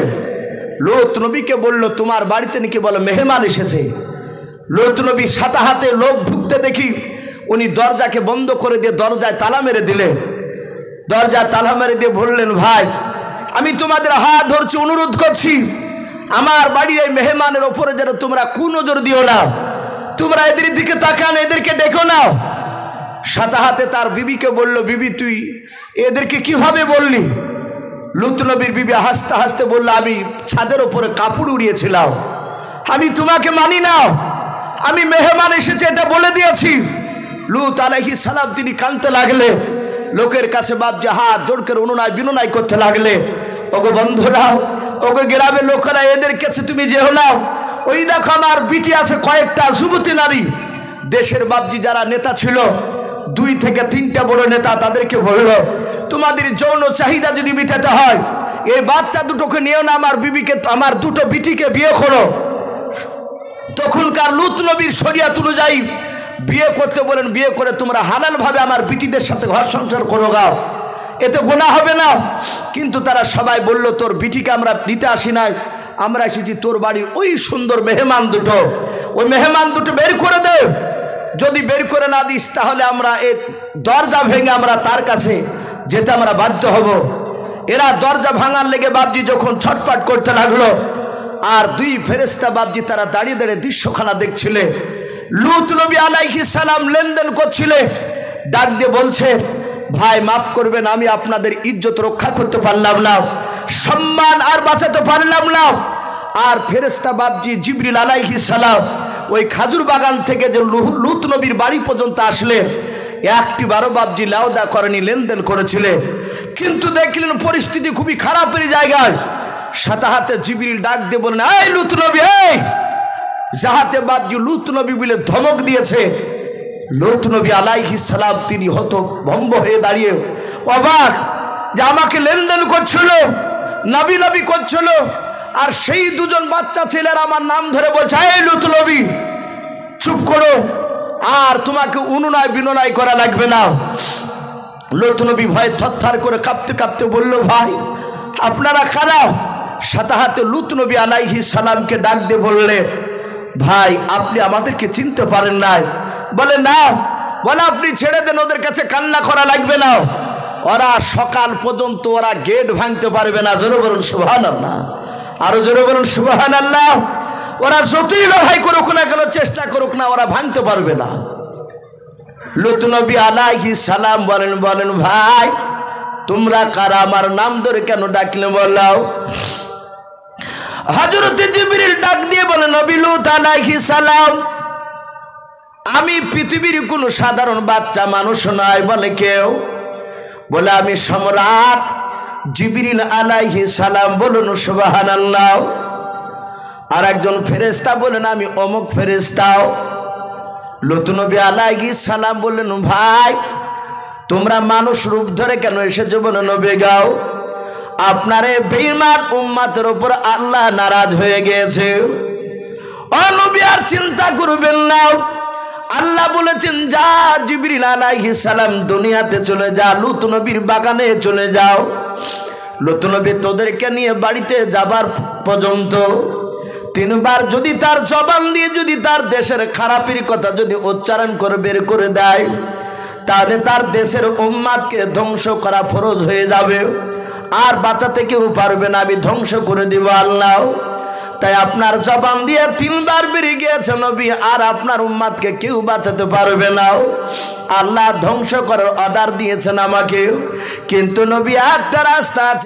লূত নবীকে বলল, তোমার বাড়িতে নাকি বলো মেহমান এসেছে। লূত নবী সাথে হাতে লোক ঢুকতে দেখি উনি দরজাকে বন্ধ করে দিয়ে দরজায় তালা মেরে দিলে। দরজায় তালা মেরে দিয়ে বললেন, ভাই আমি তোমাদের হাত ধরছি, অনুরোধ করছি আমার বাড়ি এই মেহমানের ওপরে যেন তোমরা কুনজর দিও না, তোমরা এদের দিকে তাকান, এদেরকে দেখো না। সাথে হাতে তার বিবিকে বলল, বিবি তুই এদেরকে কিভাবে বললি? লূত নবীর বিবি হাসতে হাসতে বলল, আমি ছাদের ওপরে কাপড় উড়িয়েছিলাম, আমি তোমাকে মানি না, আমি মেহমান এসেছে এটা বলে দিয়েছি। লূত আলাইহিস সালাম তিনি কাঁদতে লাগলে, লোকের কাছে বাপজি হাত জোড় করে অনুনয় বিনয় করতে লাগলে, ওগো বন্ধুরা, ওগো গ্রামের লোকেরা, এদের কাছে তুমি যেও না, ওই দেখো আমার বিটি আছে কয়েকটা যুবতী নারী। দেশের বাপজি যারা নেতা ছিল 2 থেকে 3টা বড় নেতা, তাদেরকে বলল তোমাদের যৌন চাহিদা যদি মেটাতে হয় এই বাচ্চা দুটোকে নিয়েও না, আমার বিবিকে আমার দুটো বিটিকে বিয়ে করো। তখনকার লূত নবীর শরিয়াত অনুযায়ী বিয়ে করতে বলেন, বিয়ে করে তোমরা হালাল ভাবে আমার বিটিদের সাথে ঘর সংসার করো গাও, এতে গুনাহ হবে না। কিন্তু তারা সবাই বলল, তোর বিটিকে আমরা নিতে আসি নাই, আমরা এসেছি তোর বাড়ির ওই সুন্দর মেহমান দুটো, ওই মেহমান দুটো বের করে দে, যদি বের করে না দিস তাহলে আমরা এই দরজা ভেঙে আমরা তার কাছে যেতে আমরা বাধ্য হব। এরা দরজা ভাঙার লেগে বাপজি যখন ছটপট করতে লাগলো, আর 2 ফেরেশতা বাপজি তারা দাঁড়িয়ে দাঁড়িয়ে দৃশ্যখানা দেখছিলে। লূত নবী আলাইহিস সালাম লেনদেন করছিলে, ডাক দিয়ে বলছে, ভাই মাফ করবেন, আমি আপনাদের ইজ্জত রক্ষা করতে পারলাম না, সম্মান আর বাঁচাতে পারলাম না। আর ফেরেশতা বাপজি জিবরিল আলাইহিস সালাম ওই খাজুর বাগান থেকে যে লূত নবীর বাড়ি পর্যন্ত আসলে একটি বারো বাপজি লাউদা করেনি, লেনদেন করেছিলে। কিন্তু দেখলেন পরিস্থিতি খুবই খারাপের জায়গায়। সাথে হাতে জিবরিল ডাক দিয়ে বলেন, এই লূত নবী, এই যাহাতে বাপজি লূত নবী বলে ধমক দিয়েছে। লূত নবী আলাইহিস সালাম তিনি হতভম্ব হয়ে দাঁড়িয়ে অবাক যে আমাকে লেনদেন করছিল, নবী নবী করছিল, আর সেই 2জন বাচ্চা ছেলেরা আমার নাম ধরে বলছে, এই লূত নবী চুপ করো, আর তোমাকে অনুনয় বিনয় করা লাগবে না। লূত নবী ভয়ে থরথর করে কাঁপতে কাঁপতে বলল, ভাই আপনারা খারাপ। সাথে হাতে লূত নবী আলাইহিস সালামকে ডাক দিয়ে বললে, ভাই আপনি আমাদেরকে চিনতে পারেন নাই? বলে না, বলে আপনি ছেড়ে দেন, ওদের কাছে কান্না করা লাগবে না, ওরা সকাল পর্যন্ত ওরা গেট ভাঙতে পারবে না। জোরে বলুন সুবহানাল্লাহ, আরো জোরে বলুন সুবহানাল্লাহ। ওরা যতই লড়াই করুক না কেন, চেষ্টা করুক না, ওরা ভাঙতে পারবে না। লূত নবী আলাইহিস সালাম বলেন ভাই তোমরা কারা, আমার নাম ধরে কেন ডাকলে বলাও। হযরত জিবরিল ডাক দিয়ে বলে নবী লূত আলাইহিস সালাম আমি পৃথিবীর কোনো সাধারণ বাচ্চা মানুষ নয়। বলে কেউ? বলে আমি সম্রাট জিবরিল আলাইহিস সালাম। বলুন সুবহানাল্লাহ। আর একজন ফেরেশতা বলেন আমি অমুক ফেরেশতাও। লূত নবী আলাইহিস সালাম বললেন ভাই তোমরা মানুষ রূপ ধরে কেন এসেছো? বলে নবী গাও আপনার এই বেঈমান উম্মতের উপর আল্লাহ নারাজ হয়ে গিয়েছে। ও নবী আর চিন্তা করবেন না, আল্লাহ বলেছেন যা জিবরিল আলাইহিস সালাম দুনিয়াতে চলে যা, লূত নবীর বাগানে চলে যাও। লূত নবী তোদেরকে নিয়ে বাড়িতে যাবার পর্যন্ত তিনবার যদি তার জবান দিয়ে যদি তার দেশের খারাপের কথা যদি উচ্চারণ করে বের করে দেয় তাহলে তার দেশের উম্মাদকে ধ্বংস করা ফরজ হয়ে যাবে, আর বাঁচাতে কেউ পারবে না, আমি ধ্বংস করে দিব আল্লাহ। তাই আপনার জবান দিয়ে তিনবার বেরিয়ে গিয়েছে নবী, আর আপনার উম্মাদকে কেউ বাঁচাতে পারবে না, আল্লাহ ধ্বংস করার অর্ডার দিয়েছেন আমাকে। কিন্তু নবী একটা রাস্তা আছে।